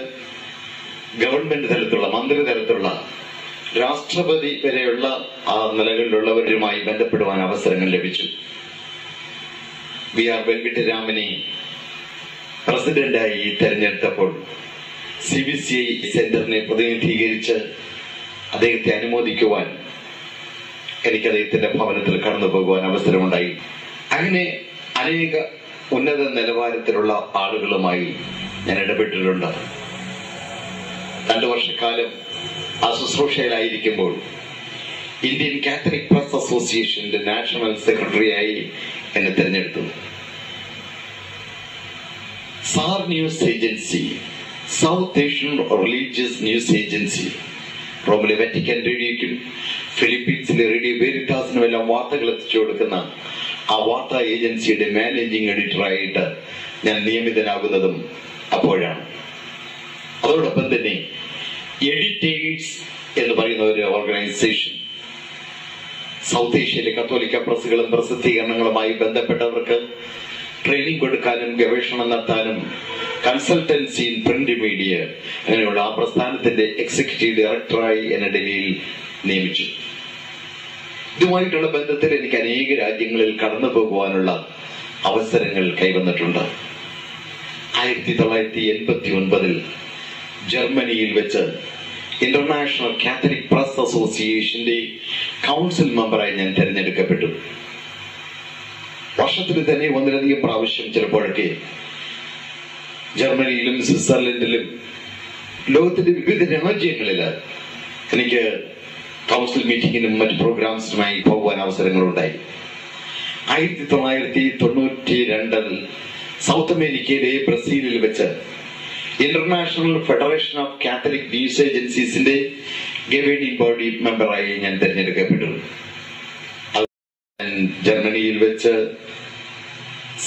ഗവൺമെന്റ് തലത്തിലുള്ള, മന്ത്രി തലത്തിലുള്ള, രാഷ്ട്രപതി വരെയുള്ള ആ നിലകളിലുള്ളവരുമായി ബന്ധപ്പെടുവാൻ അവസരങ്ങൾ ലഭിച്ചു. VR വെങ്കിട്ടരാമനെ പ്രസിഡന്റായി തെരഞ്ഞെടുത്തപ്പോൾ CBCI സെന്ററിനെ പ്രതിനിധീകരിച്ച് അദ്ദേഹത്തെ അനുമോദിക്കുവാൻ എനിക്ക് അദ്ദേഹത്തിന്റെ ഭവനത്തിൽ കടന്നു പോകുവാൻ അവസരമുണ്ടായി. അങ്ങനെ അനേക ഉന്നത നിലവാരത്തിലുള്ള ആളുകളുമായി ഞാൻ ഇടപെട്ടിട്ടുണ്ട്. 2 വർഷക്കാലം ആ ശുശ്രൂഷയിലായിരിക്കുമ്പോൾ ഇന്ത്യൻ കാത്തലിക് പ്രസ് അസോസിയേഷന്റെ നാഷണൽ സെക്രട്ടറിയായി എന്നെ തെരഞ്ഞെടുത്തു. Sir news agency, south Asian religious news agency, റോമിലെ വാറ്റിക്കാൻ റേഡിയോയ്ക്കും ഫിലിപ്പീൻസിലെ റേഡിയോ വെരിറ്റാസിനും എല്ലാം വാർത്തകൾ എത്തിച്ചു കൊടുക്കുന്ന ആ വാർത്താ ഏജൻസിയുടെ മാനേജിംഗ് എഡിറ്ററായിട്ട് ഞാൻ നിയമിതനാകുന്നതും അപ്പോഴാണ്. അതോടൊപ്പം തന്നെ എഡിറ്റേഴ്സ് എന്ന് പറയുന്ന ഒരു ഓർഗനൈസേഷൻ സൗത്ത് ഏഷ്യയിലെ കത്തോലിക്ക പ്രസ്സുകളും പ്രസിദ്ധീകരണങ്ങളുമായി ബന്ധപ്പെട്ടവർക്ക് ട്രെയിനിങ് കൊടുക്കാനും ഗവേഷണം നടത്താനും കൺസൾട്ടൻസി ഇൻ പ്രിന്റ് മീഡിയ അങ്ങനെയുള്ള ആ പ്രസ്ഥാനത്തിന്റെ എക്സിക്യൂട്ടീവ് ഡയറക്ടറായി എന്നെ ഡൽഹിയിൽ നിയമിച്ചു. ഇതുമായിട്ടുള്ള ബന്ധത്തിൽ എനിക്ക് അനേക രാജ്യങ്ങളിൽ കടന്നു പോകുവാനുള്ള അവസരങ്ങൾ കൈവന്നിട്ടുണ്ട്. 1989 ജർമ്മനിയിൽ വെച്ച് ഇന്റർനാഷണൽ കാത്തലിക് പ്രസ് അസോസിയേഷന്റെ കൗൺസിൽ മെമ്പറായി ഞാൻ തെരഞ്ഞെടുക്കപ്പെട്ടു. വർഷത്തിൽ തന്നെ 1-ലധികം പ്രാവശ്യം ചിലപ്പോഴൊക്കെ ജർമ്മനിയിലും സ്വിറ്റ്സർലൻഡിലും ലോകത്തിന്റെ വിവിധ രാജ്യങ്ങളിൽ എനിക്ക് കൗൺസിൽ മീറ്റിംഗിനും മറ്റ് പ്രോഗ്രാംസിനുമായി പോകുവാൻ അവസരങ്ങളുണ്ടായി. 1992 സൗത്ത് അമേരിക്കയിലെ ബ്രസീലിൽ വെച്ച് international federation of Catholic news ഏജൻസീസിന്റെ ഗവേണിംഗ് ബോഡി മെമ്പറായി ഞാൻ തെരഞ്ഞെടുക്കപ്പെട്ടു. ജർമ്മനിയിൽ വെച്ച്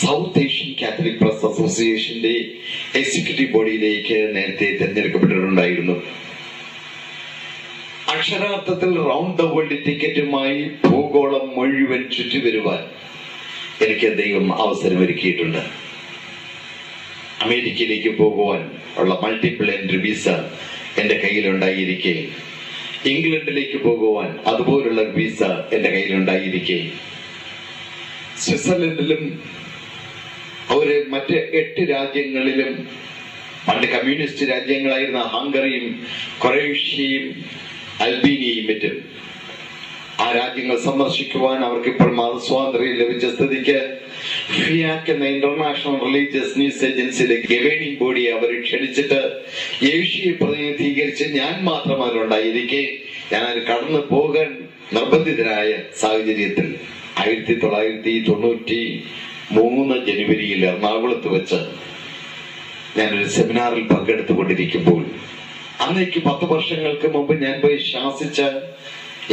സൗത്ത് ഏഷ്യൻ കാത്തലിക് പ്രസ് അസോസിയേഷന്റെ എക്സിക്യൂട്ടീവ് ബോഡിയിലേക്ക് നേരത്തെ തെരഞ്ഞെടുക്കപ്പെട്ടിട്ടുണ്ടായിരുന്നു. അക്ഷരാർത്ഥത്തിൽ റൗണ്ട് ദ വേൾഡ് ടിക്കറ്റുമായി ഭൂഗോളം മുഴുവൻ ചുറ്റി വരുവാൻ എനിക്ക് ദൈവം അവസരമൊരുക്കിയിട്ടുണ്ട്. അമേരിക്കയിലേക്ക് പോകുവാൻ ഉള്ള മൾട്ടിപ്പിൾ എൻട്രി വിസ എന്റെ കയ്യിലുണ്ടായിരിക്കെ, ഇംഗ്ലണ്ടിലേക്ക് പോകുവാൻ അതുപോലുള്ള വിസ എന്റെ കയ്യിലുണ്ടായിരിക്കെ, സ്വിറ്റ്സർലൻഡിലും അവര് മറ്റ് 8 രാജ്യങ്ങളിലും, പണ്ട് കമ്മ്യൂണിസ്റ്റ് രാജ്യങ്ങളായിരുന്ന ഹംഗറിയും ക്രൊയേഷ്യയും അൽബേനിയയും മറ്റും, ആ രാജ്യങ്ങൾ സന്ദർശിക്കുവാൻ അവർക്കിപ്പോൾ മതസ്വാതന്ത്ര്യം ലഭിച്ച സ്ഥിതിക്ക് ഫിയാക് എന്ന ഇന്റർനാഷണൽ റിലീജിയസ് ന്യൂസ് ഏജൻസിയുടെ ഗവേണിംഗ് ബോഡിയെ അവർ ക്ഷണിച്ചിട്ട് ഏഷ്യയെ പ്രതിനിധീകരിച്ച് ഞാൻ മാത്രം അതിലുണ്ടായിരിക്കെ ഞാൻ അത് കടന്നു പോകാൻ നിർബന്ധിതരായ സാഹചര്യത്തിൽ 1993 ജനുവരിയിൽ എറണാകുളത്ത് വെച്ച് ഞാനൊരു സെമിനാറിൽ പങ്കെടുത്തുകൊണ്ടിരിക്കുമ്പോൾ അന്നേക്ക് 10 വർഷങ്ങൾക്ക് മുമ്പ് ഞാൻ പോയി ശാസിച്ച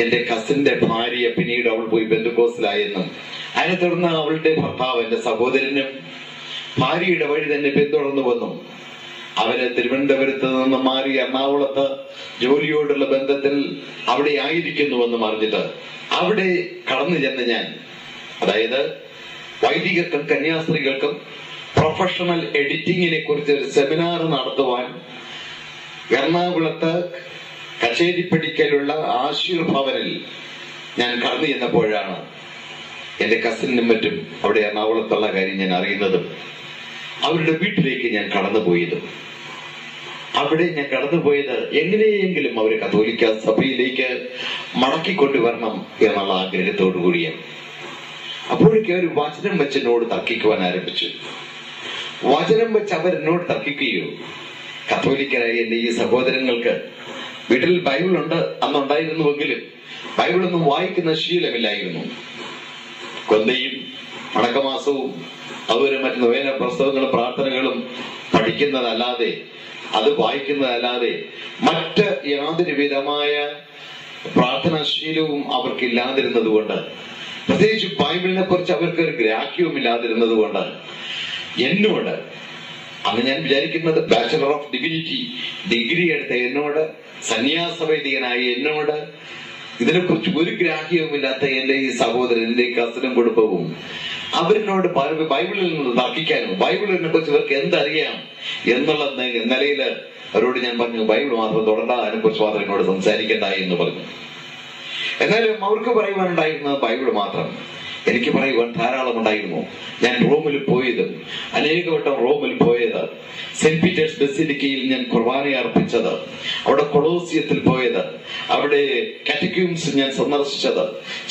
എന്റെ കസിന്റെ ഭാര്യ പിന്നീട് അവൾ പോയി ബന്ധുക്കോസിലായെന്നും അതിനെ തുടർന്ന് അവളുടെ ഭർത്താവ് എന്റെ സഹോദരനും ഭാര്യയുടെ വഴി തന്നെ പിന്തുടർന്നു വന്നു. അവര് തിരുവനന്തപുരത്ത് നിന്ന് മാറി എറണാകുളത്ത് ജോലിയോടുള്ള ബന്ധത്തിൽ അവിടെ ആയിരിക്കുന്നുവെന്നും അറിഞ്ഞിട്ട് അവിടെ കടന്നു ചെന്ന് ഞാൻ, അതായത് വൈദികർക്കും കന്യാസ്ത്രീകൾക്കും പ്രൊഫഷണൽ എഡിറ്റിങ്ങിനെ കുറിച്ച് ഒരു സെമിനാർ നടത്തുവാൻ എറണാകുളത്ത് കച്ചേരിപ്പടിക്കലുള്ള ആശീർ ഭവനിൽ ഞാൻ കടന്നു ചെന്നപ്പോഴാണ് എന്റെ കസിനും മറ്റും അവിടെ എറണാകുളത്തുള്ള കാര്യം ഞാൻ അറിയുന്നതും അവരുടെ വീട്ടിലേക്ക് ഞാൻ കടന്നുപോയതും. അവിടെ ഞാൻ കടന്നുപോയത് എങ്ങനെയെങ്കിലും അവരെ കത്തോലിക്ക സഭയിലേക്ക് മടക്കിക്കൊണ്ടുവരണം എന്നുള്ള ആഗ്രഹത്തോടു കൂടിയാണ്. അപ്പോഴേക്കും അവർ വചനം വെച്ച് എന്നോട് തർക്കിക്കുവാൻ ആരംഭിച്ചു. വചനം വെച്ച് അവരെന്നോട് തർക്കിക്കുകയോ, കത്തോലിക്കരായ എന്റെ ഈ സഹോദരങ്ങൾക്ക് വീട്ടിൽ ബൈബിളുണ്ട് അന്നുണ്ടായിരുന്നുവെങ്കിലും ബൈബിളൊന്നും വായിക്കുന്ന ശീലമില്ലായിരുന്നു. കൊന്തയും അടക്കമാസവും അതുപോലെ മറ്റ് നൊവേന പുസ്തകങ്ങളും പ്രാർത്ഥനകളും പഠിക്കുന്നതല്ലാതെ, അത് വായിക്കുന്നതല്ലാതെ മറ്റ് യാതൊരു വിധമായ പ്രാർത്ഥനാശീലവും അവർക്കില്ലാതിരുന്നത് കൊണ്ട്, പ്രത്യേകിച്ച് ബൈബിളിനെ കുറിച്ച് അവർക്ക് ഒരു ഗ്രാഹ്യവും ഇല്ലാതിരുന്നത് കൊണ്ട് എന്നോട്, അന്ന് ഞാൻ വിചാരിക്കുന്നത് ബാച്ചലർ ഓഫ് ഡിവിനിറ്റി ഡിഗ്രി എടുത്ത എന്നോട്, സന്യാസ വൈദികനായ എന്നോട് ഇതിനെക്കുറിച്ച് ഒരു ഗ്രാഹ്യവുമില്ലാത്ത എന്റെ ഈ സഹോദരൻ, എന്റെ കസിനും കുടുംബവും അവരിനോട് ബൈബിളിൽ നിന്ന് തർക്കിക്കാനും ബൈബിളിനെ കുറിച്ച് ഇവർക്ക് എന്തറിയാം എന്നുള്ള നിലയിൽ അവരോട് ഞാൻ പറഞ്ഞു, ബൈബിൾ മാത്രം തുടണ്ട, അതിനെക്കുറിച്ച് മാത്രം എന്നോട് സംസാരിക്കണ്ട എന്ന് പറഞ്ഞു. എന്നാലും അവർക്ക് പറയുവാനുണ്ടായിരുന്നത് ബൈബിൾ മാത്രം. എനിക്ക് പറയുവാൻ ധാരാളം ഉണ്ടായിരുന്നു. ഞാൻ റോമിൽ പോയതും അനേകവട്ടം റോമിൽ പോയത്, സെന്റ് പീറ്റേഴ്സ് ബസിലിക്കയിൽ ഞാൻ കുർബാന അർപ്പിച്ചത്, അവിടെ കൊളോസിയത്തിൽ പോയത്, അവിടെ കാറ്റക്യൂംസ് ഞാൻ സന്ദർശിച്ചത്,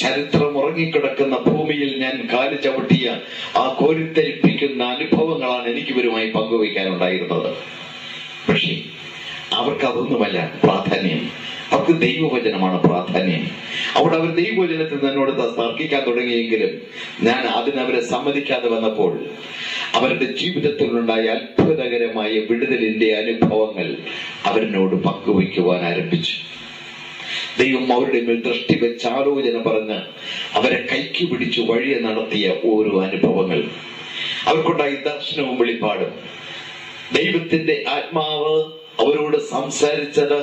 ചരിത്രം ഉറങ്ങിക്കിടക്കുന്ന ഭൂമിയിൽ ഞാൻ കാല് ചവിട്ടിയ ആ കോരിത്തരിപ്പിക്കുന്ന അനുഭവങ്ങളാണ് എനിക്ക് ഇവരുമായി പങ്കുവയ്ക്കാനുണ്ടായിരുന്നത്. പക്ഷേ അവർക്ക് അതൊന്നുമല്ല പ്രാധാന്യം. അവർക്ക് ദൈവവചനമാണ് പ്രാധാന്യം. അവിടെ അവർ ദൈവവചനത്തിൽ എന്നോട് തർക്കിക്കാൻ തുടങ്ങിയെങ്കിലും ഞാൻ അതിനവരെ സമ്മതിക്കാതെ വന്നപ്പോൾ അവരുടെ ജീവിതത്തിലുണ്ടായ അത്ഭുതകരമായ വിടുതലിന്റെ അനുഭവങ്ങൾ അവരിനോട് പങ്കുവയ്ക്കുവാൻ ആരംഭിച്ചു. ദൈവം അവരുടെ മേൽ ദൃഷ്ടി വെച്ച് ആലോചന പറഞ്ഞ് അവരെ കൈക്ക് പിടിച്ചു വഴിയെ നടത്തിയ ഓരോ അനുഭവങ്ങൾ, അവർക്കുണ്ടായ ദർശനവും വെളിപ്പാടും, ദൈവത്തിന്റെ ആത്മാവ് അവരോട് സംസാരിച്ചത്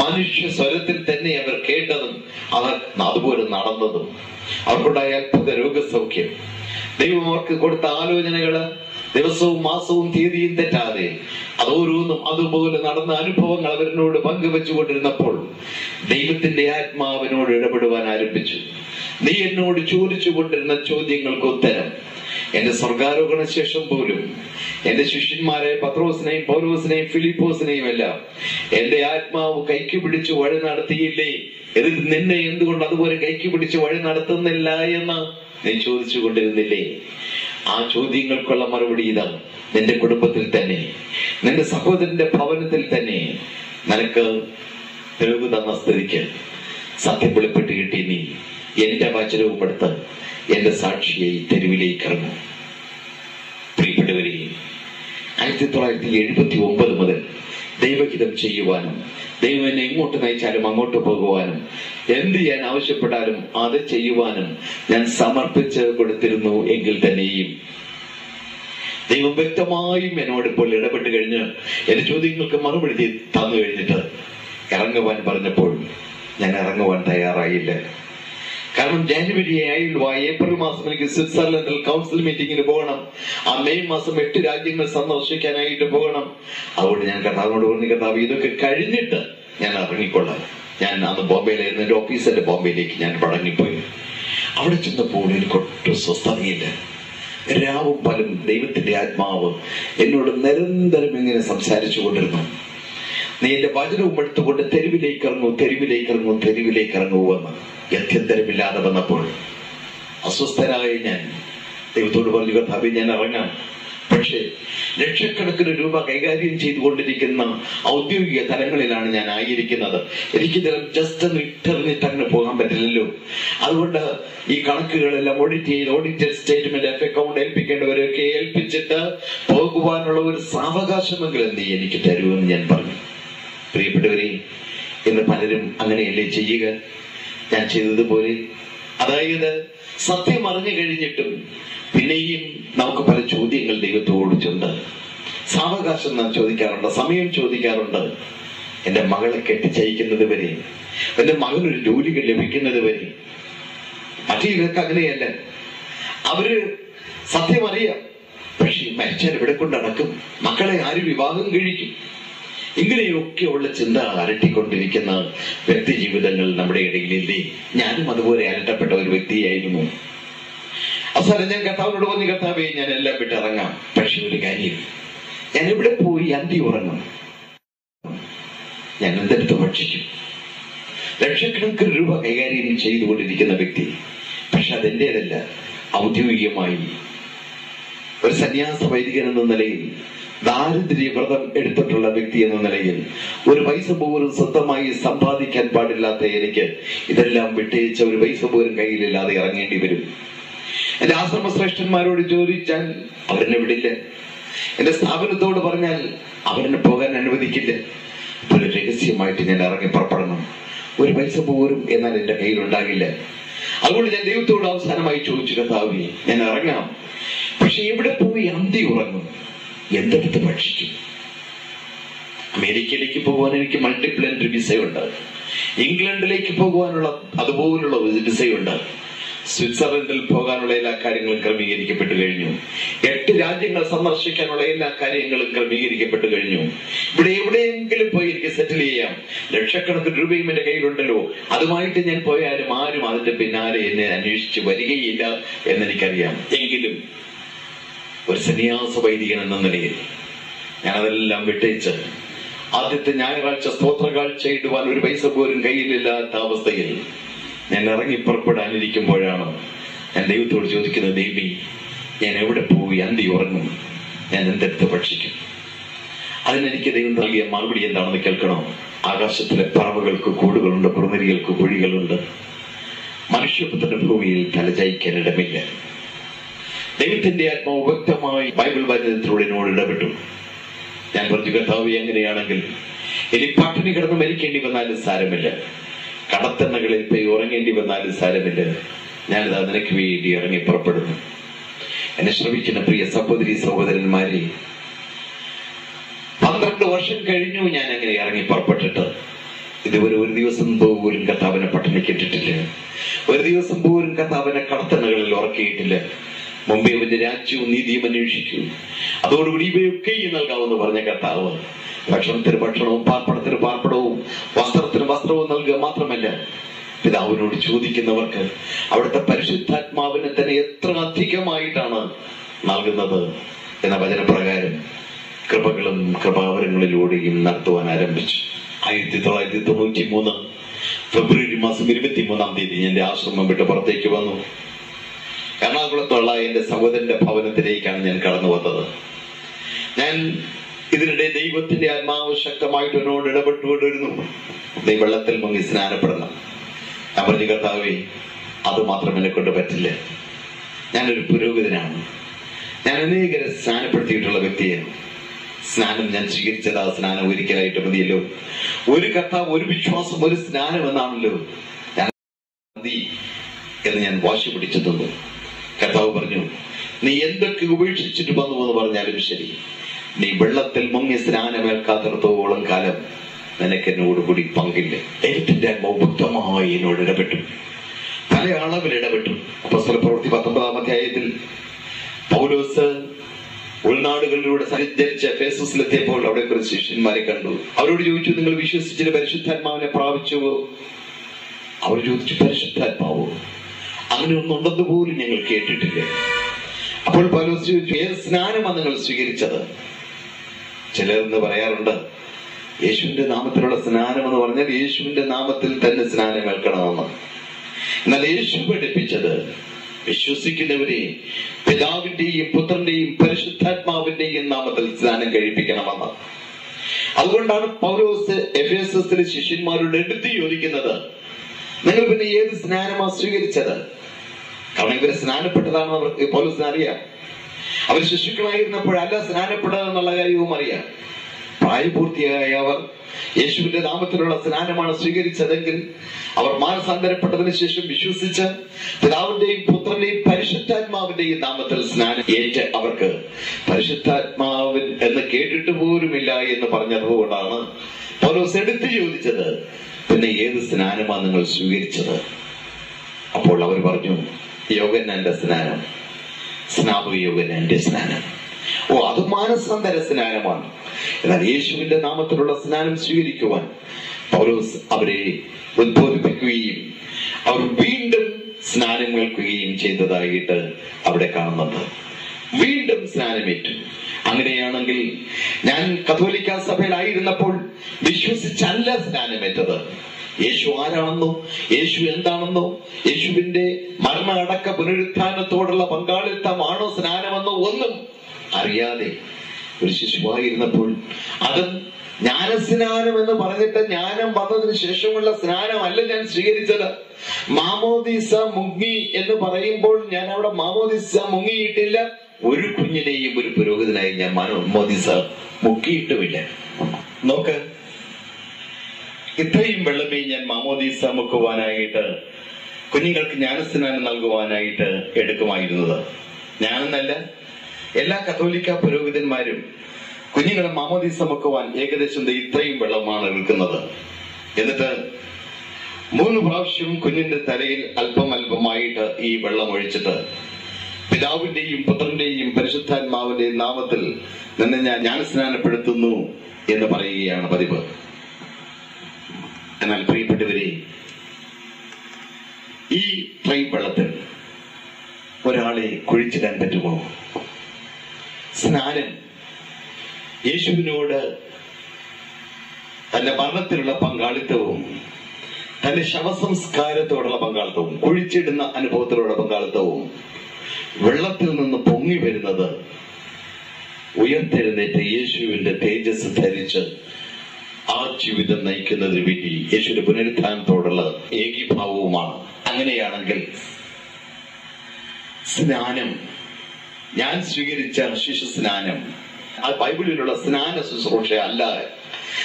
മനുഷ്യ സ്വരത്തിൽ തന്നെ അവർ കേട്ടതും അവർ അതുപോലെ നടന്നതും, അവർക്കുണ്ടായ അത്ഭുത രോഗസൗഖ്യം, ദൈവം അവർക്ക് കൊടുത്ത ആലോചനകള് ദിവസവും മാസവും തീയതിയും തെറ്റാതെ അതോരോന്നും അതുപോലെ നടന്ന അനുഭവങ്ങൾ അവരിനോട് പങ്കുവെച്ചുകൊണ്ടിരുന്നപ്പോൾ ദൈവത്തിന്റെ ആത്മാവിനോട് ഇടപെടുവാൻ ആരംഭിച്ചു. നീ എന്നോട് ചോദിച്ചു കൊണ്ടിരുന്ന ചോദ്യങ്ങൾക്ക് ഉത്തരം എന്റെ സ്വർഗാരോഹണ ശേഷം പോലും എന്റെ ശിഷ്യന്മാരെ പത്രോസിനെയും പൗലോസിനെയും ഫിലിപ്പോസിനെയും എല്ലാം എന്റെ ആത്മാവ് കൈക്ക് പിടിച്ച് വഴി നടത്തിയില്ലേ, നിന്നെ എന്തുകൊണ്ട് അതുപോലെ കൈക്ക് പിടിച്ച് വഴി നടത്തുന്നില്ല എന്ന് നീ ചോദിച്ചു കൊണ്ടിരുന്നില്ലേ? ആ ചോദ്യങ്ങൾക്കുള്ള മറുപടി ഇതാ. നിന്റെ കുടുംബത്തിൽ തന്നെ, നിന്റെ സഹോദരന്റെ ഭവനത്തിൽ തന്നെ നിനക്ക് തെളിവ് തന്ന സ്ഥിതിക്ക് സത്യം വെളിപ്പെട്ട് കിട്ടി. നീ എന്റെ വചനവും എടുത്ത് എന്റെ സാക്ഷിയായി തെരുവിലേക്ക് ഇറങ്ങും. പ്രിയപ്പെട്ടവരെ, 1979 മുതൽ ദൈവഹിതം ചെയ്യുവാനും ദൈവം എന്നെ എങ്ങോട്ട് നയിച്ചാലും അങ്ങോട്ട് പോകുവാനും എന്ത് ചെയ്യാൻ ആവശ്യപ്പെട്ടാലും അത് ചെയ്യുവാനും ഞാൻ സമർപ്പിച്ച് കൊടുത്തിരുന്നു. എങ്കിൽ തന്നെയും ദൈവം വ്യക്തമായും എന്നോട് ഇപ്പോൾ ഇടപെട്ട് കഴിഞ്ഞ് എന്റെ ചോദ്യങ്ങൾക്ക് മറുപടി തന്നു കഴിഞ്ഞിട്ട് ഇറങ്ങുവാൻ പറഞ്ഞപ്പോൾ ഞാൻ ഇറങ്ങുവാൻ തയ്യാറായില്ല. കാരണം ജാനുവരി ഏപ്രിൽ മാസം എനിക്ക് സ്വിറ്റ്സർലൻഡിൽ കൗൺസിൽ മീറ്റിംഗിന് പോകണം. ആ മെയ് മാസം 8 രാജ്യങ്ങൾ സന്ദർശിക്കാനായിട്ട് പോകണം. അതുകൊണ്ട് ഞാൻ കർത്താവിനോട് പറഞ്ഞു, കർത്താവ് ഇതൊക്കെ കഴിഞ്ഞിട്ട് ഞാൻ ഇറങ്ങിക്കൊള്ളാം. ഞാൻ അന്ന് ബോംബെയിലായിരുന്നു, എന്റെ ഓഫീസിന്റെ ബോംബെയിലേക്ക് ഞാൻ മടങ്ങിപ്പോയി. അവിടെ ചെന്നപ്പോൾ എനിക്കൊട്ടും സ്വസ്ഥതയില്ല. രാവും പലും ദൈവത്തിന്റെ ആത്മാവ് എന്നോട് നിരന്തരം ഇങ്ങനെ സംസാരിച്ചു കൊണ്ടിരുന്നു. നീ എന്റെ വചനവും എടുത്തുകൊണ്ട് തെരുവിലേക്ക് ഇറങ്ങൂ, തെരുവിലേക്ക് ഇറങ്ങൂ, തെരുവിലേക്ക് ഇറങ്ങൂ എന്ന് ഗത്യന്തരമില്ലാതെ വന്നപ്പോൾ അസ്വസ്ഥനായി ഞാൻ ദൈവത്തോട് പറഞ്ഞു, കർത്താവേ ഞാൻ ഇറങ്ങാം. പക്ഷേ ലക്ഷക്കണക്കിന് രൂപ കൈകാര്യം ചെയ്തുകൊണ്ടിരിക്കുന്ന ഔദ്യോഗിക തലങ്ങളിലാണ് ഞാൻ ആയിരിക്കുന്നത്. എനിക്കിതെല്ലാം ജസ്റ്റ് ഒന്ന് ഇട്ടെറിഞ്ഞിട്ട് അങ്ങനെ പോകാൻ പറ്റില്ലല്ലോ. അതുകൊണ്ട് ഈ കണക്കുകളെല്ലാം ഓഡിറ്റഡ് സ്റ്റേറ്റ്മെന്റ് ഓഫ് അക്കൗണ്ട് ഏൽപ്പിക്കേണ്ടവരൊക്കെ ഏൽപ്പിച്ചിട്ട് പോകുവാനുള്ള ഒരു സാവകാശമെങ്കിലും നീ എനിക്ക് തരുമെന്ന് ഞാൻ പറഞ്ഞു. പ്രിയപ്പെട്ടവരെ, ഇന്ന് പലരും അങ്ങനെയല്ലേ ചെയ്യുക? ഞാൻ ചെയ്തതുപോലെ, അതായത് സത്യം അറിഞ്ഞു കഴിഞ്ഞിട്ടും പിന്നെയും നമുക്ക് പല ചോദ്യങ്ങൾ ദൈവത്തോടുണ്ട്. സാവകാശം നാം ചോദിക്കാറുണ്ട്, സമയം ചോദിക്കാറുണ്ട്. എന്റെ മകളെ കെട്ടിച്ചയക്കുന്നത് വരെ, എന്റെ മകനൊരു ജോലി ലഭിക്കുന്നത് വരെ. മറ്റേതൊക്കെ അങ്ങനെയല്ല. അവര് സത്യം അറിയാം, പക്ഷെ മരിച്ചാൽ ഇവിടെ കൊണ്ട് നടക്കും, മക്കളെ ആര് വിവാഹം കഴിക്കും? ഇങ്ങനെയൊക്കെയുള്ള ചിന്ത അലട്ടിക്കൊണ്ടിരിക്കുന്ന വ്യക്തി ജീവിതങ്ങൾ നമ്മുടെ ഇടയിലില്ലേ? ഞാനും അതുപോലെ അലട്ടപ്പെട്ട ഒരു വ്യക്തിയായിരുന്നു. അവസാനം ഞാൻ കർത്താവിനോട് പറഞ്ഞു, കർത്താവേ ഞാൻ എല്ലാം വിട്ട് ഇറങ്ങാം, പക്ഷെ ഒരു കാര്യം, ഞാൻ എവിടെ പോയി അന്തി ഉറങ്ങും? ഞാൻ എന്തെടുത്ത് ഭക്ഷിക്കും? ലക്ഷക്കണക്കിന് രൂപ കൈകാര്യം ചെയ്തുകൊണ്ടിരിക്കുന്ന വ്യക്തി, പക്ഷെ അതെന്റേതല്ല. ഔദ്യോഗികമായി ഒരു സന്യാസ വൈദികൻ എന്ന നിലയിൽ, ദാരിദ്ര്യ വ്രതം എടുത്തിട്ടുള്ള വ്യക്തി എന്ന നിലയിൽ, ഒരു പൈസ പോലും സ്വന്തമായി സമ്പാദിക്കാൻ പാടില്ലാത്ത എനിക്ക് ഇതെല്ലാം വിട്ടയച്ച ഒരു പൈസ പോലും കയ്യിലില്ലാതെ ഇറങ്ങേണ്ടി വരും. എന്റെ ആശ്രമ ശ്രേഷ്ഠന്മാരോട് ചോദിച്ചാൽ അവരെന്നെ വിടില്ല. എന്റെ സ്ഥാപനത്തോട് പറഞ്ഞാൽ അവരെന്നെ പോകാൻ അനുവദിക്കില്ല. ഒരു രഹസ്യമായിട്ട് ഞാൻ ഇറങ്ങി പുറപ്പെടണം. ഒരു പൈസ പോലും എന്നാൽ എന്റെ കയ്യിൽ ഉണ്ടാകില്ല. അതുകൊണ്ട് ഞാൻ ദൈവത്തോട് അവസാനമായി ചോദിച്ചു, കർത്താവേ ഞാൻ ഇറങ്ങാം, പക്ഷെ എവിടെ പോയി അന്തി ഉറങ്ങും? എന്തെടുത്ത് ഭക്ഷിക്കും? അമേരിക്കയിലേക്ക് പോകുവാൻ എനിക്ക് മൾട്ടിപ്പിൾ എൻട്രി വിസയുണ്ട്. ഇംഗ്ലണ്ടിലേക്ക് പോകുവാനുള്ള അതുപോലുള്ള വിസയുണ്ട്. സ്വിറ്റ്സർലൻഡിൽ പോകാനുള്ള എല്ലാ കാര്യങ്ങളും ക്രമീകരിക്കപ്പെട്ടു കഴിഞ്ഞു. 8 രാജ്യങ്ങൾ സന്ദർശിക്കാനുള്ള എല്ലാ കാര്യങ്ങളും ക്രമീകരിക്കപ്പെട്ടു കഴിഞ്ഞു. ഇവിടെ എവിടെയെങ്കിലും പോയി എനിക്ക് സെറ്റിൽ ചെയ്യാം. ലക്ഷക്കണക്കിന് രൂപയും എന്റെ കയ്യിലുണ്ടല്ലോ. അതുമായിട്ട് ഞാൻ പോയാലും ആരും അതിന്റെ പിന്നാലെ എന്നെ അന്വേഷിച്ച് വരികയില്ല എന്നെനിക്കറിയാം. എങ്കിലും ഒരു സന്യാസ വൈദികൻ എന്ന നിലയിൽ ഞാൻ അതെല്ലാം വിട്ടയച്ച് ആദ്യത്തെ ഞായറാഴ്ച സ്തോത്രകാഴ്ച ഇടുവാൻ ഒരു പൈസ പോലും കയ്യിലില്ലാത്ത അവസ്ഥയിൽ ഞാൻ ഇറങ്ങി പുറപ്പെടാനിരിക്കുമ്പോഴാണ് ഞാൻ ദൈവത്തോട് ചോദിക്കുന്നത്, ദൈവമേ ഞാൻ എവിടെ പോയി അന്തി ഉറങ്ങും? ഞാൻ എന്തെടുത്ത് ഭക്ഷിക്കും? അതിനെനിക്ക് ദൈവം നൽകിയ മറുപടി എന്താണെന്ന് കേൾക്കണോ? ആകാശത്തിലെ പറവകൾക്ക് കൂടുകളുണ്ട്, കുറുനരികൾക്ക് കുഴികളുണ്ട്, മനുഷ്യപുത്രന്റെ ഭൂമിയിൽ തലചായ്ക്കാൻ ഇടമില്ല. ദൈവത്തിന്റെ ആത്മാവ് വ്യക്തമായി ബൈബിൾ വചനത്തിലൂടെ എന്നോട് ഇടപെട്ടു. ഞാൻ പറഞ്ഞു, കർത്താവേ അങ്ങനെയാണെങ്കിൽ ഇനി പട്ടിണി കിടന്ന് മരിക്കേണ്ടി വന്നാലും സാരമില്ല, കടത്തെണ്ണകളിൽ പോയി ഉറങ്ങേണ്ടി വന്നാലും സാരമില്ല, ഞാനിതാ നിനക്ക് വേണ്ടി ഇറങ്ങി പുറപ്പെടുന്നു. എന്നെ ശ്രമിക്കുന്ന പ്രിയ സഹോദരി സഹോദരന്മാരെ, 12 വർഷം കഴിഞ്ഞു ഞാൻ അങ്ങനെ ഇറങ്ങി പുറപ്പെട്ടിട്ട്. ഇതുവരെ ഒരു ദിവസം പോലും കർത്താവിനെ പട്ടിണി കിട്ടിട്ടില്ല. ഒരു ദിവസം പോലും കർത്താവിനെ കടത്തെണ്ണകളിൽ ഉറക്കിയിട്ടില്ല. മുമ്പേ അവന്റെ രാജ്യവും നീതിയും അന്വേഷിക്കൂ, അതോടുകൂടി ഇവയൊക്കെയും നൽകാമെന്ന് പറഞ്ഞ കർത്താവ് ഭക്ഷണത്തിന് ഭക്ഷണവും പാർപ്പണത്തിന് പാർപ്പണവും വസ്ത്രത്തിന് വസ്ത്രവും നൽകുക മാത്രമല്ല, പിതാവിനോട് ചോദിക്കുന്നവർക്ക് അവിടുത്തെ പരിശുദ്ധാത്മാവിനെ തന്നെ എത്ര അധികമായിട്ടാണ് നൽകുന്നത് എന്ന വചനപ്രകാരം കൃപകളും കൃപാവരങ്ങളിലൂടെയും നടത്തുവാൻ ആരംഭിച്ചു. 1993 ഫെബ്രുവരി മാസം 23-ാം തീയതി എന്റെ ആശ്രമം വിട്ട് പുറത്തേക്ക് വന്നു. എറണാകുളത്തുള്ള എന്റെ സഹോദരന്റെ ഭവനത്തിലേക്കാണ് ഞാൻ കടന്നു വന്നത്. ഞാൻ ഇതിനിടെ ദൈവത്തിന്റെ ആത്മാവ് ശക്തമായിട്ട് എന്നോട് ഇടപെട്ടുകൊണ്ടിരുന്നു. നീ വെള്ളത്തിൽ മുങ്ങി സ്നാനപ്പെടണം. ഞാൻ പറഞ്ഞു, കർത്താവേ അത് മാത്രം എന്നെ കൊണ്ട് പറ്റില്ല. ഞാനൊരു പുരോഹിതനാണ്. ഞാൻ അനേകരെ സ്നാനപ്പെടുത്തിയിട്ടുള്ള വ്യക്തിയാണ്. സ്നാനം ഞാൻ സ്വീകരിച്ചത് ആ സ്നാനം ഒരിക്കലായിട്ട് മതിയല്ലോ. ഒരു കർത്താവ്, ഒരു വിശ്വാസം, ഒരു സ്നാനം എന്നാണല്ലോ ഞാൻ മതി എന്ന് ഞാൻ വാശി പിടിച്ചു തന്നു. കർത്താവ് പറഞ്ഞു, നീ എന്തൊക്കെ ഉപേക്ഷിച്ചിട്ട് വന്നു എന്ന് പറഞ്ഞാലും ശരി, നീ വെള്ളത്തിൽ മുങ്ങി സ്നാനമേൽക്കാത്തിടത്തോളം കാലം നിനക്ക് എന്നോട് കൂടി പങ്കില്ല. ദൈവത്തിന്റെ ആത്മാവ് എന്നോട് ഇടപെട്ടു, പല അളവിൽ ഇടപെട്ടു. അപ്പോസ്തലപ്രവൃത്തി 19-ാം അധ്യായത്തിൽ പൗലോസ് ഉൾനാടുകളിലൂടെ സഞ്ചരിച്ച് എഫേസസിലെത്തിയപ്പോൾ അവിടെ കുറച്ച് ശിഷ്യന്മാരെ കണ്ടു. അവരോട് ചോദിച്ചു, നിങ്ങൾ വിശ്വസിച്ചിട്ട് പരിശുദ്ധാത്മാവിനെ പ്രാപിച്ചുവോ? അവർ ചോദിച്ചു, പരിശുദ്ധാത്മാവോ? അങ്ങനെ ഒന്നുണ്ടെന്ന് പോലും ഞങ്ങൾ കേട്ടിട്ടില്ല. അപ്പോൾ പൗലോസ് ചോദിച്ചു, ഏത് സ്നാനമാണ് നിങ്ങൾ സ്വീകരിച്ചത്? ചിലരെന്ന് പറയാറുണ്ട്, യേശുവിന്റെ നാമത്തിലുള്ള സ്നാനം എന്ന് പറഞ്ഞാൽ യേശുവിന്റെ നാമത്തിൽ തന്നെ സ്നാനം ഏൽക്കണമെന്ന്. എന്നാൽ യേശു പഠിപ്പിച്ചത് വിശ്വസിക്കുന്നവരെ പിതാവിന്റെയും പുത്രന്റെയും പരിശുദ്ധാത്മാവിന്റെയും നാമത്തിൽ സ്നാനം കഴിപ്പിക്കണമെന്ന്. അതുകൊണ്ടാണ് പൗലോസ് എഫേസസിലെ ശിഷ്യന്മാരോട് എടുത്ത് ചോദിക്കുന്നത്, നിങ്ങൾ പിന്നെ ഏത് സ്നാനമാണ് സ്വീകരിച്ചത്? കാരണം ഇവരെ സ്നാനപ്പെട്ടതാണെന്ന് അവർക്ക് പൗലോസിന് അറിയാം. അവർ ശിശുക്കളായിരുന്നപ്പോഴല്ല സ്നാനപ്പെട്ടതെന്നുള്ള കാര്യവും അറിയാം. പ്രായപൂർത്തിയായ അവർ യേശുവിന്റെ നാമത്തിലുള്ള സ്നാനമാണ് സ്വീകരിച്ചതെങ്കിൽ അവർ മാനസാന്തരപ്പെട്ടതിന് ശേഷം വിശ്വസിച്ച് പിതാവിന്റെയും പുത്രന്റെയും പരിശുദ്ധാത്മാവിന്റെയും നാമത്തിൽ സ്നാനം ഏറ്റ് അവർക്ക് പരിശുദ്ധാത്മാവിൻ എന്ന് കേട്ടിട്ട് പോലുമില്ല എന്ന് പറഞ്ഞതുകൊണ്ടാണ് പൗലോസ് എടുത്തു ചോദിച്ചത്, പിന്നെ ഏത് സ്നാനമാണ് നിങ്ങൾ സ്വീകരിച്ചത്? അപ്പോൾ അവർ പറഞ്ഞു, യോഹന്നാന്റെ സ്നാനം, സ്നാപക യോഹന്നാന്റെ സ്നാനം. അത് മാനസാന്തര സ്നാനമാണ്. എന്നാൽ യേശുവിന്റെ നാമത്തിലുള്ള സ്നാനം സ്വീകരിക്കുവാൻ പൗലോസ് അവരെ ഉദ്ബോധിപ്പിക്കുകയും അവർ വീണ്ടും സ്നാനം കേൾക്കുകയും ചെയ്തതായിട്ട് അവിടെ കാണുന്നുണ്ട്. വീണ്ടും സ്നാനമേറ്റു. അങ്ങനെയാണെങ്കിൽ ഞാൻ കത്തോലിക്ക സഭയിലായിരുന്നപ്പോൾ വിശ്വസിച്ചല്ല സ്നാനമേറ്റത്. യേശു ആരാണെന്നോ യേശു എന്താണെന്നോ യേശുവിന്റെ മരണ അടക്ക പുനരുത്ഥാനത്തോടുള്ള പങ്കാളിത്തമാണോ സ്നാനമെന്നോ ഒന്നും അറിയാതെ ഒരു ശിശുവായിരുന്നപ്പോൾ അതും ജ്ഞാനസ്നാനം എന്ന് പറഞ്ഞിട്ട് ജ്ഞാനം വന്നതിന് ശേഷമുള്ള സ്നാനമല്ല ഞാൻ സ്വീകരിച്ചത്. മാമോദീസ മുങ്ങി എന്ന് പറയുമ്പോൾ ഞാൻ അവിടെ മാമോദീസ മുങ്ങിയിട്ടില്ല. ഒരു കുഞ്ഞിനെയും ഒരു പുരോഹിതനായി ഞാൻ മാമോദീസ മുക്കിയിട്ടുമില്ല. നോക്ക്, ഇത്രയും വെള്ളമേ ഞാൻ മാമോദീസ മുക്കുവാനായിട്ട് കുഞ്ഞുങ്ങൾക്ക് ജ്ഞാനസ്നാനം നൽകുവാനായിട്ട് എടുക്കുമായിരുന്നത്. ഞാനെന്നല്ല, എല്ലാ കത്തോലിക്ക പുരോഹിതന്മാരും കുഞ്ഞുങ്ങളെ മാമോദീസ മുക്കുവാൻ ഏകദേശം ഇത്രയും വെള്ളമാണ് എടുക്കുന്നത്. എന്നിട്ട് 3 പ്രാവശ്യം കുഞ്ഞിന്റെ തലയിൽ അല്പം അല്പമായിട്ട് ഈ വെള്ളം ഒഴിച്ചിട്ട് പിതാവിന്റെയും പുത്രന്റെയും പരിശുദ്ധാത്മാവിന്റെയും നാമത്തിൽ നിന്നെ ഞാൻ ജ്ഞാനസ്നാനപ്പെടുത്തുന്നു എന്ന് പറയുകയാണ് പതിവ്. എന്നാൽ പ്രിയപ്പെട്ടവരെ, ഈ ഇത്രയും വെള്ളത്തിൽ ഒരാളെ കുഴിച്ചിടാൻ പറ്റുമോ? സ്നാനം യേശുവിനോട് തന്റെ മരണത്തിലുള്ള പങ്കാളിത്തവും തന്റെ ശവസംസ്കാരത്തോടുള്ള പങ്കാളിത്തവും കുഴിച്ചിടുന്ന അനുഭവത്തിലുള്ള പങ്കാളിത്തവും വെള്ളത്തിൽ നിന്ന് പൊങ്ങി വരുന്നത് ഉയർത്തെഴുന്നേറ്റ് യേശുവിന്റെ തേജസ് ധരിച്ച് ആ ജീവിതം നയിക്കുന്നതിന് വേണ്ടി യേശുവിന്റെ പുനരുത്ഥാനത്തോടുള്ള ഏകീഭാവവുമാണ്. അങ്ങനെയാണെങ്കിൽ സ്നാനം, ഞാൻ സ്വീകരിച്ച ശിശു സ്നാനം, ആ ബൈബിളിലുള്ള സ്നാന ശുശ്രൂഷ അല്ല.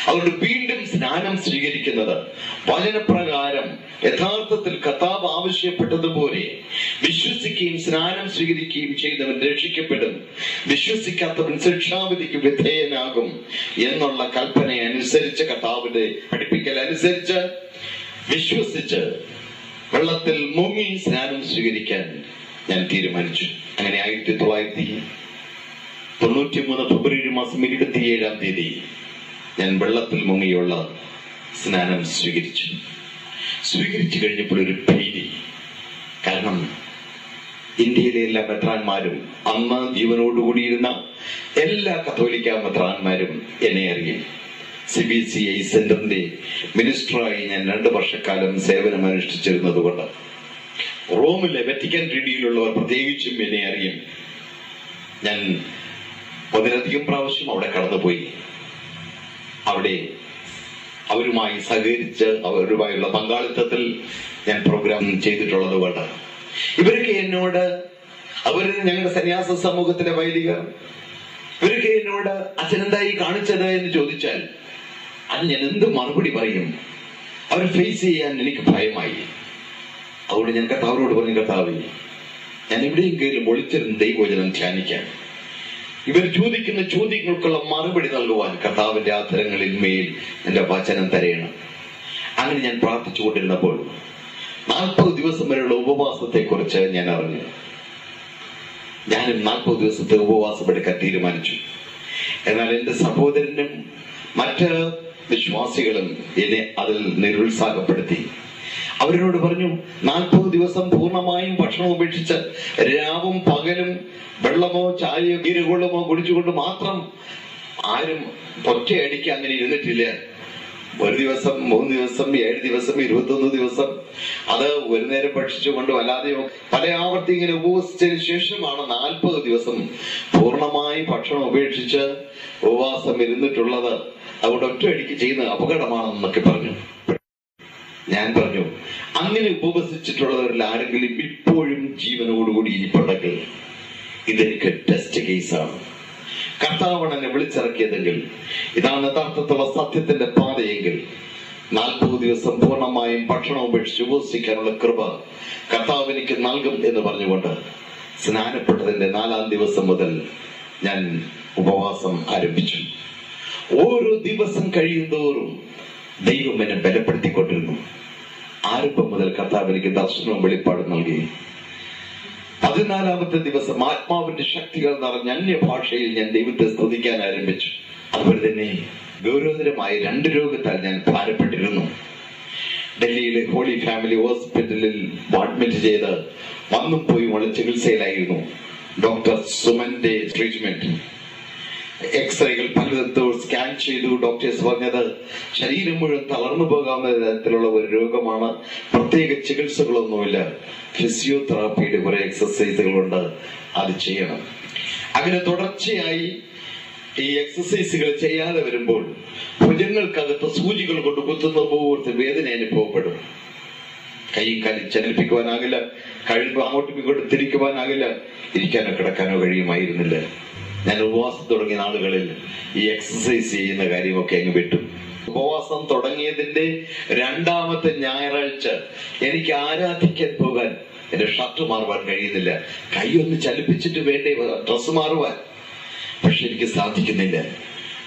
അതുകൊണ്ട് വീണ്ടും സ്നാനം സ്വീകരിക്കുന്നത് വചനപ്രകാരം യഥാർത്ഥത്തിൽ കർത്താവ് ആവശ്യപ്പെട്ടതുപോലെ വിശ്വസിക്കുകയും സ്നാനം സ്വീകരിക്കുകയും ചെയ്തവൻ രക്ഷിക്കപ്പെടും, വിശ്വസിക്കാത്തവൻ ശിക്ഷാവിധിക്ക് വിധേയനാകും എന്നുള്ള കൽപ്പന അനുസരിച്ച്, കർത്താവിന്റെ പഠിപ്പിക്കൽ അനുസരിച്ച് വിശ്വസിച്ച് വെള്ളത്തിൽ മുങ്ങി സ്നാനം സ്വീകരിക്കാൻ ഞാൻ തീരുമാനിച്ചു. അങ്ങനെ 1993 ഫെബ്രുവരി മാസം 27-ാം തീയതി ഞാൻ വെള്ളത്തിൽ മുങ്ങിയുള്ള സ്നാനം സ്വീകരിച്ചു കഴിഞ്ഞപ്പോൾ ഒരു പേടി. കാരണം ഇന്ത്യയിലെ എല്ലാ മെത്രാന്മാരും, അന്ന് ജീവനോടുകൂടിയിരുന്ന എല്ലാ കത്തോലിക്ക മെത്രാന്മാരും എന്നെ അറിയും. CBCI സെന്ററിന്റെ മിനിസ്റ്ററായി ഞാൻ 2 വർഷക്കാലം സേവനം അനുഷ്ഠിച്ചിരുന്നത് കൊണ്ട് റോമിലെ വെറ്റിക്കൻ രീതിയിലുള്ളവർ പ്രത്യേകിച്ചും എന്നെ അറിയും. ഞാൻ 1 പ്രാവശ്യം അവിടെ കടന്നുപോയി. അവിടെ അവരുമായി സഹകരിച്ച് അവരുമായുള്ള പങ്കാളിത്തത്തിൽ ഞാൻ പ്രോഗ്രാം ചെയ്തിട്ടുള്ളത് കൊണ്ട് ഇവരൊക്കെ എന്നോട്, ഞങ്ങളുടെ സന്യാസ സമൂഹത്തിലെ വൈദികർ, ഇവരൊക്കെ എന്നോട് അച്ഛനെന്തായി കാണിച്ചത് എന്ന് ചോദിച്ചാൽ അത് ഞാൻ എന്ത് മറുപടി പറയും? അവർ ഫേസ് ചെയ്യാൻ എനിക്ക് ഭയമായി. അതുകൊണ്ട് ഞാൻ കർത്താവിനോട് പറഞ്ഞു, കർത്താവേ, ഞാൻ എവിടെയെങ്കിലും ഒളിച്ചിരുന്ന് ദൈവവചനം ധ്യാനിക്കാൻ, ഇവർ ചോദിക്കുന്ന ചോദ്യങ്ങൾക്കുള്ള മറുപടി നൽകുവാൻ കർത്താവിന്റെ ആധരങ്ങളിൽ മേൽ എന്റെ വചനം തരയണം. അങ്ങനെ ഞാൻ പ്രാർത്ഥിച്ചുകൊണ്ടിരുന്നപ്പോൾ 40 ദിവസം വരെയുള്ള ഉപവാസത്തെ കുറിച്ച് ഞാൻ അറിഞ്ഞു. ഞാനും 40 ദിവസത്തെ ഉപവാസം എടുക്കാൻ തീരുമാനിച്ചു. എന്നാൽ എന്റെ സഹോദരനും മറ്റ് വിശ്വാസികളും എന്നെ അതിൽ നിരുത്സാഹപ്പെടുത്തി. അവരോട് പറഞ്ഞു, 40 ദിവസം പൂർണ്ണമായും ഭക്ഷണം ഉപേക്ഷിച്ച് രാവും പകലും വെള്ളമോ ചായയോ ഗീരകോളമോ കുടിച്ചുകൊണ്ട് മാത്രം ആരും ഒറ്റയടിക്ക് അങ്ങനെ ഇരുന്നിട്ടില്ല. 1 ദിവസം, 3 ദിവസം, 7 ദിവസം, 21 ദിവസം, അത് ഒരു നേരം ഭക്ഷിച്ചുകൊണ്ടും അല്ലാതെയോ പല ആവർത്തി ഇങ്ങനെ ഉപവസിച്ചതിന് ശേഷമാണ് 40 ദിവസം പൂർണ്ണമായി ഭക്ഷണം ഉപേക്ഷിച്ച് ഉപവാസം ഇരുന്നിട്ടുള്ളത്. അതുകൊണ്ട് ഒറ്റയടിക്ക് ചെയ്യുന്ന അപകടമാണെന്നൊക്കെ പറഞ്ഞു. ഞാൻ പറഞ്ഞു, അങ്ങനെ ഉപവസിച്ചിട്ടുള്ളവരിൽ ആരെങ്കിലും ഇപ്പോഴും ജീവനോടുകൂടി ഇരിപ്പുണ്ടെങ്കിൽ ഇതെനിക്ക് ടെസ്റ്റ് കേസാണ്. കർത്താവാണ് എന്നെ വിളിച്ചിറക്കിയതെങ്കിൽ, ഇതാണ് യഥാർത്ഥത്തിലുള്ള സത്യത്തിന്റെ പാതയെങ്കിൽ 40 ദിവസം പൂർണ്ണമായും ഭക്ഷണം ഉപേക്ഷിച്ച് ഉപവസിക്കാനുള്ള കൃപ കർത്താവ് എനിക്ക് നൽകും എന്ന് പറഞ്ഞുകൊണ്ട് സ്നാനപ്പെട്ടതിന്റെ 4-ാം ദിവസം മുതൽ ഞാൻ ഉപവാസം ആരംഭിച്ചു. ഓരോ ദിവസം കഴിയുന്തോറും ദൈവം എന്നെ ബലപ്പെടുത്തിക്കൊണ്ടിരുന്നു. ആരംഭം മുതൽ കർത്താവ് എനിക്ക് ദർശനവും വെളിപ്പാടും നൽകി. 14-ാമത്തെ ദിവസം ആത്മാവിന്റെ ശക്തികൾ നിറഞ്ഞ അന്യഭാഷയിൽ ഞാൻ ദൈവത്തെ സ്തുതിക്കാൻ ആരംഭിച്ചു. അതുപോലെ തന്നെ ഗൗരവതരമായ 2 രോഗത്താൽ ഞാൻ ഭാരപ്പെട്ടിരുന്നു. ഡൽഹിയിലെ ഹോളി ഫാമിലി ഹോസ്പിറ്റലിൽ അഡ്മിറ്റ് ചെയ്ത് വന്നും പോയി ഉള്ള ചികിത്സയിലായിരുന്നു. ഡോക്ടർ സുമന്റെ ട്രീറ്റ്മെന്റ്, എക്സ്റേകൾ പലതരത്തിൽ സ്കാൻ ചെയ്തു. ഡോക്ടേഴ്സ് പറഞ്ഞത് ശരീരം മുഴുവൻ തളർന്നു പോകാവുന്ന തരത്തിലുള്ള ഒരു രോഗമാണ്, പ്രത്യേക ചികിത്സകളൊന്നുമില്ല, ഫിസിയോതെറാപ്പിയുടെ കുറെ എക്സസൈസുകളുണ്ട്, അത് ചെയ്യണം. അങ്ങനെ തുടർച്ചയായി ഈ എക്സസൈസുകൾ ചെയ്യാതെ വരുമ്പോൾ ഭുജങ്ങൾക്കകത്ത് സൂചികൾ കൊണ്ട് കുത്തുന്ന പോലത്തെ വേദന അനുഭവപ്പെടും. കൈയും കാലും ചലിപ്പിക്കുവാനാകില്ല, കഴിവ് അങ്ങോട്ടും ഇങ്ങോട്ടും തിരിക്കുവാനാകില്ല, ഇരിക്കാനോ കിടക്കാനോ കഴിയുമായിരുന്നില്ല. ഞാൻ ഉപവാസം തുടങ്ങിയ നാളുകളിൽ ഈ എക്സസൈസ് ചെയ്യുന്ന കാര്യമൊക്കെ അങ്ങ് വിട്ടു. ഉപവാസം തുടങ്ങിയതിന്റെ 2-ാമത്തെ ഞായറാഴ്ച എനിക്ക് ആരാധിക്കാൻ പോകാൻ എന്റെ ഷർട്ട് മാറുവാൻ കഴിയുന്നില്ല. കൈ ഒന്ന് ചലിപ്പിച്ചിട്ട് വേണ്ടേ ഡ്രസ്സ് മാറുവാൻ, പക്ഷെ എനിക്ക് സാധിക്കുന്നില്ല.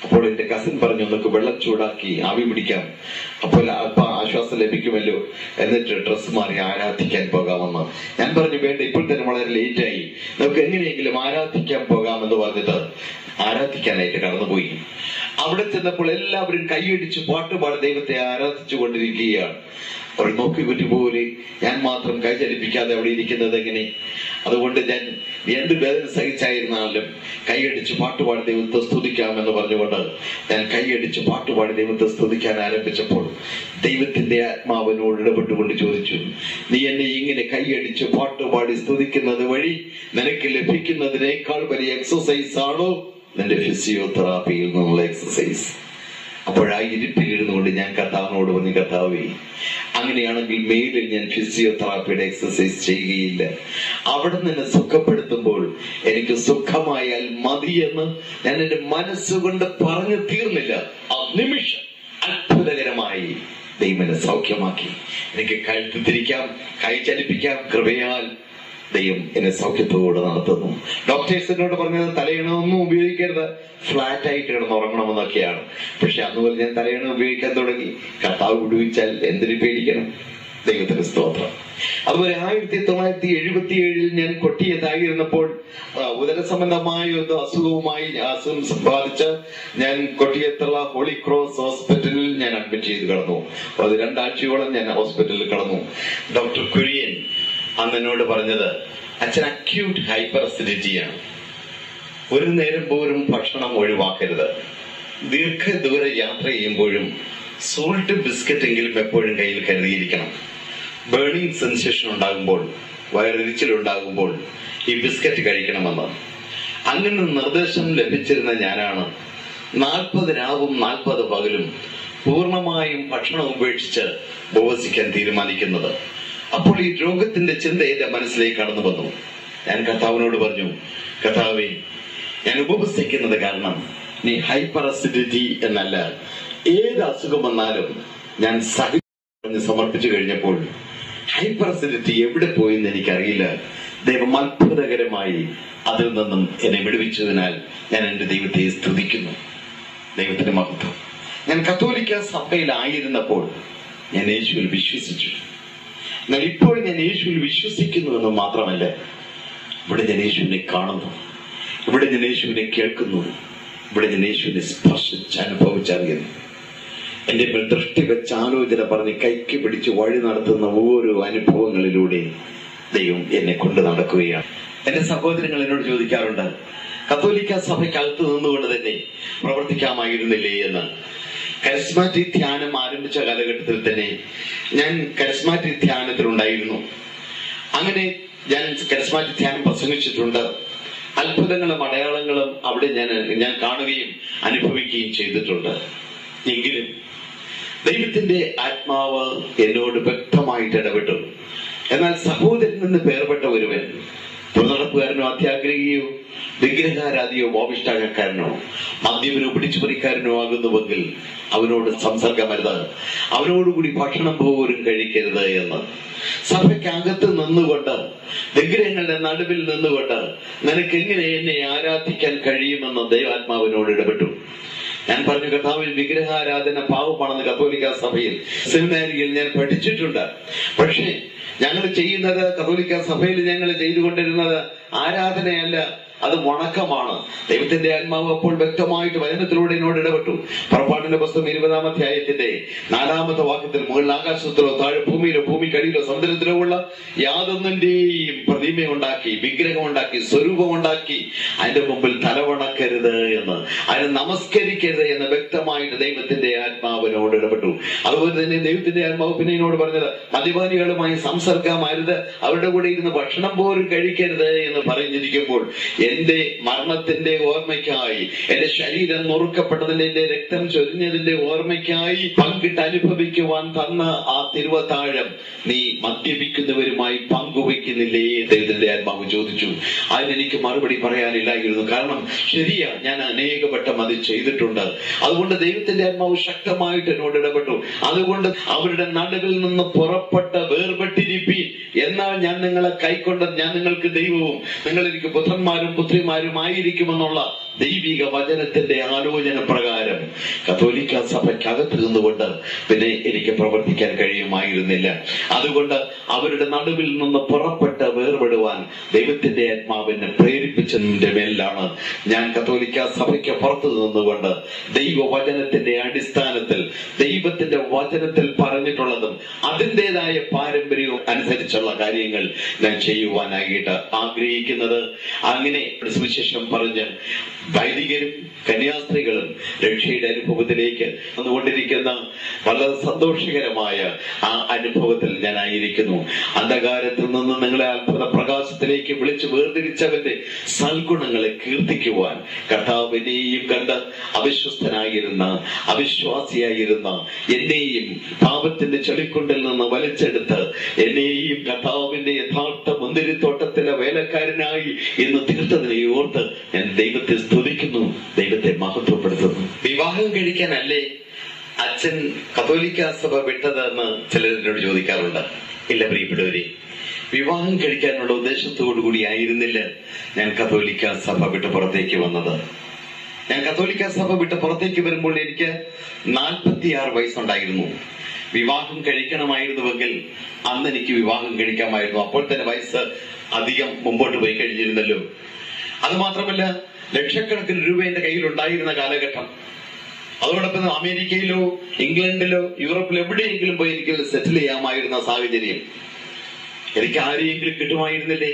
അപ്പോൾ എന്റെ കസിൻ പറഞ്ഞു, നമുക്ക് വെള്ളം ചൂടാക്കി ആവി പിടിക്കാം, അപ്പോൾ അല്പ ആശ്വാസം ലഭിക്കുമല്ലോ, എന്നിട്ട് ഡ്രസ്സ് മാറി ആരാധിക്കാൻ പോകാമെന്ന്. ഞാൻ പറഞ്ഞു, വേണ്ട, ഇപ്പോൾ തന്നെ വളരെ ലേറ്റായി, നമുക്ക് എങ്ങനെയെങ്കിലും ആരാധിക്കാൻ പോകാമെന്ന് പറഞ്ഞിട്ട് ആരാധിക്കാനായിട്ട് കടന്നുപോയി. അവിടെ ചെന്നപ്പോൾ എല്ലാവരും കൈയടിച്ച് പാട്ടുപാടി ദൈവത്തെ ആരാധിച്ചു കൊണ്ടിരിക്കുകയാണ്. അവർ നോക്കിക്കുറ്റി പോലെ ഞാൻ മാത്രം കൈ ചലിപ്പിക്കാതെ അവിടെ ഇരിക്കുന്നത് എങ്ങനെ? അതുകൊണ്ട് ഞാൻ എന്ത് വേദന സഹിച്ചായിരുന്നാലും കൈയടിച്ച് പാട്ടുപാടി ദൈവത്തെ സ്തുതിക്കാമെന്ന് പറഞ്ഞുകൊണ്ട് ഞാൻ കൈയടിച്ച് പാട്ടുപാടി ദൈവത്തെ സ്തുതിക്കാൻ ആരംഭിച്ചപ്പോൾ ദൈവത്തിന്റെ ആത്മാവിനോട് ഇടപെട്ടുകൊണ്ട് ചോദിച്ചു, നീ എന്നെ ഇങ്ങനെ കൈയടിച്ച് പാട്ടുപാടി സ്തുതിക്കുന്നത് വഴി നിനക്ക് ലഭിക്കുന്നതിനേക്കാൾ വലിയ എക്സസൈസ് ആണോ നിന്റെ ഫിസിയോതെറാപ്പിയിൽ നിന്നുള്ള എക്സസൈസ്? അപ്പോൾ ആ ഇരിപ്പിലിരുന്നുകൊണ്ട് ഞാൻ കർത്താവിനോട് പറഞ്ഞു, കർത്താവേ, അങ്ങനെയാണെങ്കിൽ മേലിൽ ഞാൻ ഫിസിയോതെറാപ്പിയുടെ എക്സസൈസ് ചെയ്യുകയില്ല. അവിടെ നിന്ന് സുഖപ്പെടുത്തുമ്പോൾ എനിക്ക് സുഖമായാൽ മതിയെന്ന് ഞാൻ എന്റെ മനസ്സുകൊണ്ട് പറഞ്ഞു തീർന്നില്ല. ആ നിമിഷം അത്ഭുതകരമായി ദൈവം എന്നെ സൗഖ്യമാക്കി. എനിക്ക് കഴുത്ത് തിരിക്കാം, കൈ ചലിപ്പിക്കാം. കൃപയാൽ ദൈവം എന്നെ സൗഖ്യത്തോടെ നടത്തുന്നു. ഡോക്ടേഴ്സ് എന്നോട് പറഞ്ഞത് തലയണമൊന്നും ഉപയോഗിക്കരുത്, ഫ്ലാറ്റ് ആയിട്ട് കിടന്ന് ഉറങ്ങണമെന്നൊക്കെയാണ്. പക്ഷെ അന്നുപോലെ ഞാൻ തലയണ ഉപയോഗിക്കാൻ തുടങ്ങി. കർത്താവ് വിടുവിച്ചാൽ എന്തിനു പേടിക്കണം? ദൈവത്തിന് സ്തോത്രം. അതുപോലെ 1977 ഞാൻ കൊട്ടിയത്തായിരുന്നപ്പോൾ ഉദര സംബന്ധമായ ഒരു അസുഖം ബാധിച്ച് ഞാൻ കൊട്ടിയത്തുള്ള ഹോളി ക്രോസ് ഹോസ്പിറ്റലിൽ ഞാൻ അഡ്മിറ്റ് ചെയ്ത് കിടന്നു. അത് 2 ആഴ്ചയോളം ഞാൻ ഹോസ്പിറ്റലിൽ കിടന്നു. ഡോക്ടർ കുര്യൻ അന്ന് എന്നോട് പറഞ്ഞത്, അച്ഛൻ അക്യൂട്ട് ഹൈപ്പർ അസിഡിറ്റിയാണ്, ഒരു നേരം പോലും ഭക്ഷണം ഒഴിവാക്കരുത്, ദീർഘദൂര യാത്ര ചെയ്യുമ്പോഴും സോൾട്ട് ബിസ്ക്കറ്റ് എങ്കിലും എപ്പോഴും കയ്യിൽ കരുതിയിരിക്കണം, ബേണിംഗ് സെൻസേഷൻ ഉണ്ടാകുമ്പോൾ, വയറിച്ചിലുണ്ടാകുമ്പോൾ ഈ ബിസ്ക്കറ്റ് കഴിക്കണമെന്ന്. അങ്ങനെ നിർദ്ദേശം ലഭിച്ചിരുന്ന ഞാനാണ് 40 രാവും 40 പകലും പൂർണ്ണമായും ഭക്ഷണം ഉപേക്ഷിച്ച് ഉപവസിക്കാൻ തീരുമാനിക്കുന്നത്. അപ്പോൾ ഈ രോഗത്തിന്റെ ചിന്ത എന്റെ മനസ്സിലേക്ക് കടന്നു വന്നു. ഞാൻ കർത്താവിനോട് പറഞ്ഞു, കർത്താവേ, ഞാൻ ഉപവസിക്കുന്നത് കാരണം നീ ഹൈപ്പർ അസിഡിറ്റി എന്നല്ല, ഏത് അസുഖം വന്നാലും ഞാൻ സമർപ്പിച്ചു കഴിഞ്ഞപ്പോൾ ഹൈപ്പർ അസിഡിറ്റി എവിടെ പോയെന്ന് എനിക്കറിയില്ല. ദൈവം അത്ഭുതകരമായി അതിൽ നിന്നും എന്നെ വിടുവിച്ചതിനാൽ ഞാൻ എന്റെ ദൈവത്തെ സ്തുതിക്കുന്നു. ദൈവത്തിന്റെ മഹത്വം. ഞാൻ കത്തോലിക്ക സഭയിലായിരുന്നപ്പോൾ ഞാൻ യേശുവിൽ വിശ്വസിച്ചു. എന്നാൽ ഇപ്പോൾ ഞാൻ യേശുവിൽ വിശ്വസിക്കുന്നു എന്ന് മാത്രമല്ല, ഇവിടെ ഞാൻ യേശുവിനെ കാണുന്നു, ഇവിടെ ഞാൻ യേശുവിനെ കേൾക്കുന്നു, ഇവിടെ ഞാൻ യേശുവിനെ സ്പർശിച്ച് അനുഭവിച്ചറിയുന്നു. എന്റെ മേൽ ദൃഷ്ടി വെച്ച് ആലോചന പറഞ്ഞ് കൈക്ക് പിടിച്ച് വഴി നടത്തുന്ന ഓരോ അനുഭവങ്ങളിലൂടെ ദൈവം എന്നെ കൊണ്ട് നടക്കുകയാണ്. എന്റെ സഹോദരങ്ങൾ എന്നോട് ചോദിക്കാറുണ്ട്, കത്തോലിക്ക സഭയ്ക്കകത്ത് നിന്നുകൊണ്ട് തന്നെ പ്രവർത്തിക്കാമായിരുന്നില്ലേ എന്ന്. കരിസ്മാറ്റിക് ധ്യാനം ആരംഭിച്ച കാലഘട്ടത്തിൽ തന്നെ ഞാൻ കരിസ്മാറ്റിക് ധ്യാനത്തിലുണ്ടായിരുന്നു. അങ്ങനെ ഞാൻ കരിസ്മാറ്റിക് ധ്യാനം പ്രസംഗിച്ചിട്ടുണ്ട്. അത്ഭുതങ്ങളും അടയാളങ്ങളും അവിടെ ഞാൻ കാണുകയും അനുഭവിക്കുകയും ചെയ്തിട്ടുണ്ട്. എങ്കിലും ദൈവത്തിന്റെ ആത്മാവ് എന്നോട് വ്യക്തമായിട്ട് ഇടപെട്ടു. എന്നാൽ സഹോദരൻ എന്ന് പേർപ്പെട്ട ഒരുവൻ പുറനടപ്പുകാരനോ അത്യാഗ്രഹിയോ വിഗ്രഹാരാധിയോ മോപിഷ്ടാകാരനോ മദ്യപനോ പിടിച്ചുപറിക്കാരനോ ആകുന്നുവെങ്കിൽ അവനോട് സംസർഗമരുത്, അവനോടുകൂടി ഭക്ഷണം പോലും കഴിക്കരുത് എന്ന്. സഭയ്ക്കകത്ത് നിന്നുകൊണ്ട്, വിഗ്രഹങ്ങളുടെ നടുവിൽ നിന്നുകൊണ്ട് നിനക്ക് എങ്ങനെ എന്നെ ആരാധിക്കാൻ കഴിയുമെന്ന് ദൈവാത്മാവിനോട് ഇടപെട്ടു. ഞാൻ പറഞ്ഞു, കർത്താവിൽ വിഗ്രഹാരാധന പാവമാണെന്ന് കത്തോലിക്ക സഭയിൽ സെമിനാരിയിൽ ഞാൻ പഠിച്ചിട്ടുണ്ട്. പക്ഷേ ഞങ്ങൾ ചെയ്യുന്നത്, കത്തോലിക്ക സഭയിൽ ഞങ്ങൾ ചെയ്തുകൊണ്ടിരുന്നത് ആരാധനയല്ല, അത് വണക്കമാണ്. ദൈവത്തിന്റെ ആത്മാവ് അപ്പോൾ വ്യക്തമായിട്ട് വചനത്തിലൂടെ എന്നോട് ഇടപെട്ടു. പുറപ്പാടിന്റെ പുസ്തകം 20-ാം അധ്യായത്തിന്റെ 4-ാമത്തെ വാക്യത്തിൽ, മുകളിൽ ആകാശത്തിലോ താഴെ ഭൂമിയിലോ ഭൂമിക്കടിയിലോ സമുദ്രത്തിലോ ഉള്ള യാതൊന്നിന്റെയും പ്രതിമയുണ്ടാക്കി, വിഗ്രഹമുണ്ടാക്കി, സ്വരൂപമുണ്ടാക്കി അതിന്റെ മുമ്പിൽ തലവണക്കരുത് എന്ന്, അതിനെ നമസ്കരിക്കരുത് എന്ന് വ്യക്തമായിട്ട് ദൈവത്തിന്റെ ആത്മാവിനോട് ഇടപെട്ടു. അതുപോലെ തന്നെ ദൈവത്തിന്റെ ആത്മാവ് പിന്നെ എന്നോട് പറഞ്ഞത്, മദ്യപാനികളുമായി സംസർഗമരുത്, അവരുടെ കൂടെ ഇരുന്ന് ഭക്ഷണം പോലും കഴിക്കരുത് എന്ന് പറഞ്ഞിരിക്കുമ്പോൾ എന്റെ മരണത്തിന്റെ ഓർമ്മയ്ക്കായി, എന്റെ ശരീരം നുറുക്കപ്പെട്ടതിന്റെ, എന്റെ രക്തം ചൊരിഞ്ഞതിന്റെ ഓർമ്മയ്ക്കായി പങ്കിട്ട് അനുഭവിക്കുവാൻ തന്ന ആ തിരുവത്താഴം നീ മദ്യപിക്കുന്നവരുമായി പങ്കുവയ്ക്കുന്നില്ലേ? ദൈവത്തിന്റെ ആത്മാവ് ചോദിച്ചു. അതിനെനിക്ക് മറുപടി പറയാനില്ലായിരുന്നു. കാരണം ശരിയാ, ഞാൻ അനേകവട്ടം അത് ചെയ്തിട്ടുണ്ട്. അതുകൊണ്ട് ദൈവത്തിന്റെ ആത്മാവ് ശക്തമായിട്ട് എന്നോട് ഇടപെട്ടു. അതുകൊണ്ട് അവരുടെ നടുവിൽ നിന്ന് പുറപ്പെട്ട വേർപെട്ടിരിപ്പി, എന്നാൽ ഞാൻ നിങ്ങളെ കൈക്കൊണ്ട് ഞാൻ നിങ്ങൾക്ക് ദൈവവും നിങ്ങൾ എനിക്ക് പുത്രന്മാരും പുത്രിമാരുമായിരിക്കുമെന്നുള്ള ദൈവിക വചനത്തിന്റെ ആലോചന പ്രകാരം കത്തോലിക്ക സഭയ്ക്കകത്ത് നിന്നുകൊണ്ട് പിന്നെ എനിക്ക് പ്രവർത്തിക്കാൻ കഴിയുമായിരുന്നില്ല. അതുകൊണ്ട് അവരുടെ നടുവിൽ നിന്ന് പുറപ്പെട്ട് വേർപെടുവാൻ ദൈവത്തിന്റെ ആത്മാവിനെ പ്രേരിപ്പിച്ചതിന്റെ മേലാണ് ഞാൻ കത്തോലിക്ക സഭയ്ക്ക് പുറത്തു നിന്നുകൊണ്ട് ദൈവവചനത്തിന്റെ അടിസ്ഥാനത്തിൽ, ദൈവത്തിന്റെ വചനത്തിൽ പറഞ്ഞിട്ടുള്ളതും അതിൻ്റെതായ പാരമ്പര്യവും അനുസരിച്ചുള്ള കാര്യങ്ങൾ ഞാൻ ചെയ്യുവാനായിട്ട് ആഗ്രഹിക്കുന്നത്. അങ്ങനെ സുവിശേഷം പറഞ്ഞ് വൈദികരും കന്യാസ്ത്രീകളും രക്ഷയുടെ അനുഭവത്തിലേക്ക് വന്നുകൊണ്ടിരിക്കുന്ന വളരെ സന്തോഷകരമായ ആ അനുഭവത്തിൽ ഞാനായിരിക്കുന്നു. അന്ധകാരത്തിൽ നിന്ന് നിങ്ങളെ അത്ഭുത പ്രകാശത്തിലേക്ക് വിളിച്ച് വേർതിരിച്ചവന്റെ സൽഗുണങ്ങളെ കീർത്തിക്കുവാൻ കർത്താവിനെയും കണ്ട് അവിശ്വസ്തനായിരുന്ന, അവിശ്വാസിയായിരുന്ന എന്നെയും പാപത്തിന്റെ ചെളിക്കുണ്ടിൽ നിന്ന് വലിച്ചെടുത്ത് എന്നെയും കർത്താവിന്റെ യഥാർത്ഥ മുന്തിരിത്തോട്ടത്തിലെ വേലക്കാരനായി ഇന്ന് തീർത്തതിനെ ഓർത്ത് ഞാൻ ദൈവത്തെ സ്തുതിക്കുന്നു, ദൈവത്തെ മഹത്വപ്പെടുത്തുന്നു. വിവാഹം കഴിക്കാനല്ലേ അച്ഛൻ കത്തോലിക്ക സഭ വിട്ടതെന്ന് ചിലരോട് ചോദിക്കാറുണ്ട്. ഇല്ല പ്രിയപ്പെട്ടവരെ, വിവാഹം കഴിക്കാനുള്ള ഉദ്ദേശത്തോടു കൂടി ആയിരുന്നില്ല ഞാൻ കത്തോലിക്ക സഭ വിട്ട് പുറത്തേക്ക് വന്നത്. ഞാൻ കത്തോലിക്ക സഭ വിട്ട് പുറത്തേക്ക് വരുമ്പോൾ എനിക്ക് 46 വയസ്സുണ്ടായിരുന്നു. വിവാഹം കഴിക്കണമായിരുന്നുവെങ്കിൽ അന്ന് എനിക്ക് വിവാഹം കഴിക്കാമായിരുന്നു. അപ്പോൾ തന്നെ വയസ്സ് അധികം മുമ്പോട്ട് പോയി കഴിഞ്ഞിരുന്നല്ലോ. അത് മാത്രമല്ല, ലക്ഷക്കണക്കിന് രൂപ എന്റെ കയ്യിൽ ഉണ്ടായിരുന്ന കാലഘട്ടം. അതോടൊപ്പം അമേരിക്കയിലോ ഇംഗ്ലണ്ടിലോ യൂറോപ്പിലോ എവിടെയെങ്കിലും പോയി എനിക്ക് സെറ്റിൽ ചെയ്യാമായിരുന്ന സാഹചര്യം. എനിക്ക് ആരെയെങ്കിലും കിട്ടുമായിരുന്നില്ലേ?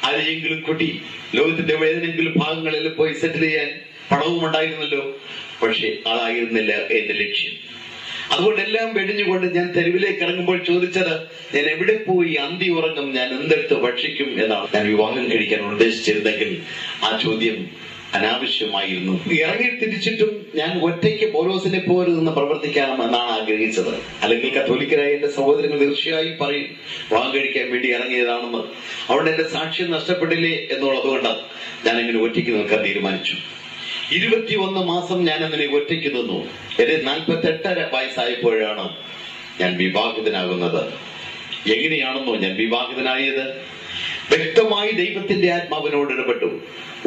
ആരെയെങ്കിലും കൂട്ടി ലോകത്തിന്റെ ഏതെങ്കിലും ഭാഗങ്ങളിൽ പോയി സെറ്റിൽ ചെയ്യാൻ പണവും ഉണ്ടായിരുന്നല്ലോ. പക്ഷെ അതായിരുന്നില്ല എന്റെ ലക്ഷ്യം. അതുകൊണ്ട് എല്ലാം വെടിഞ്ഞുകൊണ്ട് ഞാൻ തെരുവിലേക്ക് ഇറങ്ങുമ്പോൾ ചോദിച്ചത്, ഞാൻ എവിടെ പോയി അന്തി ഉറങ്ങും, ഞാൻ എന്തെടുത്ത് ഭക്ഷിക്കും എന്നാണ്. ഞാൻ വിവാഹം കഴിക്കാൻ ഉദ്ദേശിച്ചിരുന്നെങ്കിൽ ആ ചോദ്യം അനാവശ്യമായിരുന്നു. ഇറങ്ങി തിരിച്ചിട്ടും ഞാൻ ഒറ്റയ്ക്ക് പൗലോസിനെ പോലെ നിന്ന് പ്രവർത്തിക്കണം എന്നാണ് ആഗ്രഹിച്ചത്. അല്ലെങ്കിൽ കത്തോലിക്കരായ എന്റെ സഹോദരങ്ങൾ തീർച്ചയായും പറയും വിവാഹം കഴിക്കാൻ വേണ്ടി ഇറങ്ങിയതാണെന്ന്. അവിടെ എന്റെ സാക്ഷ്യം നഷ്ടപ്പെടില്ലേ എന്നുള്ളത് കൊണ്ട് ഞാൻ അങ്ങനെ ഒറ്റയ്ക്ക് നിൽക്കാൻ തീരുമാനിച്ചു. 21 മാസം ഞാൻ അങ്ങനെ ഒറ്റയ്ക്ക് നിന്നു. എന്റെ 48 വയസ്സായപ്പോഴാണ് ഞാൻ വിവാഹിതനാകുന്നത്. എങ്ങനെയാണെന്നോ ഞാൻ വിവാഹിതനായത്? വ്യക്തമായി ദൈവത്തിന്റെ ആത്മാവിനോട് ഇടപെട്ടു.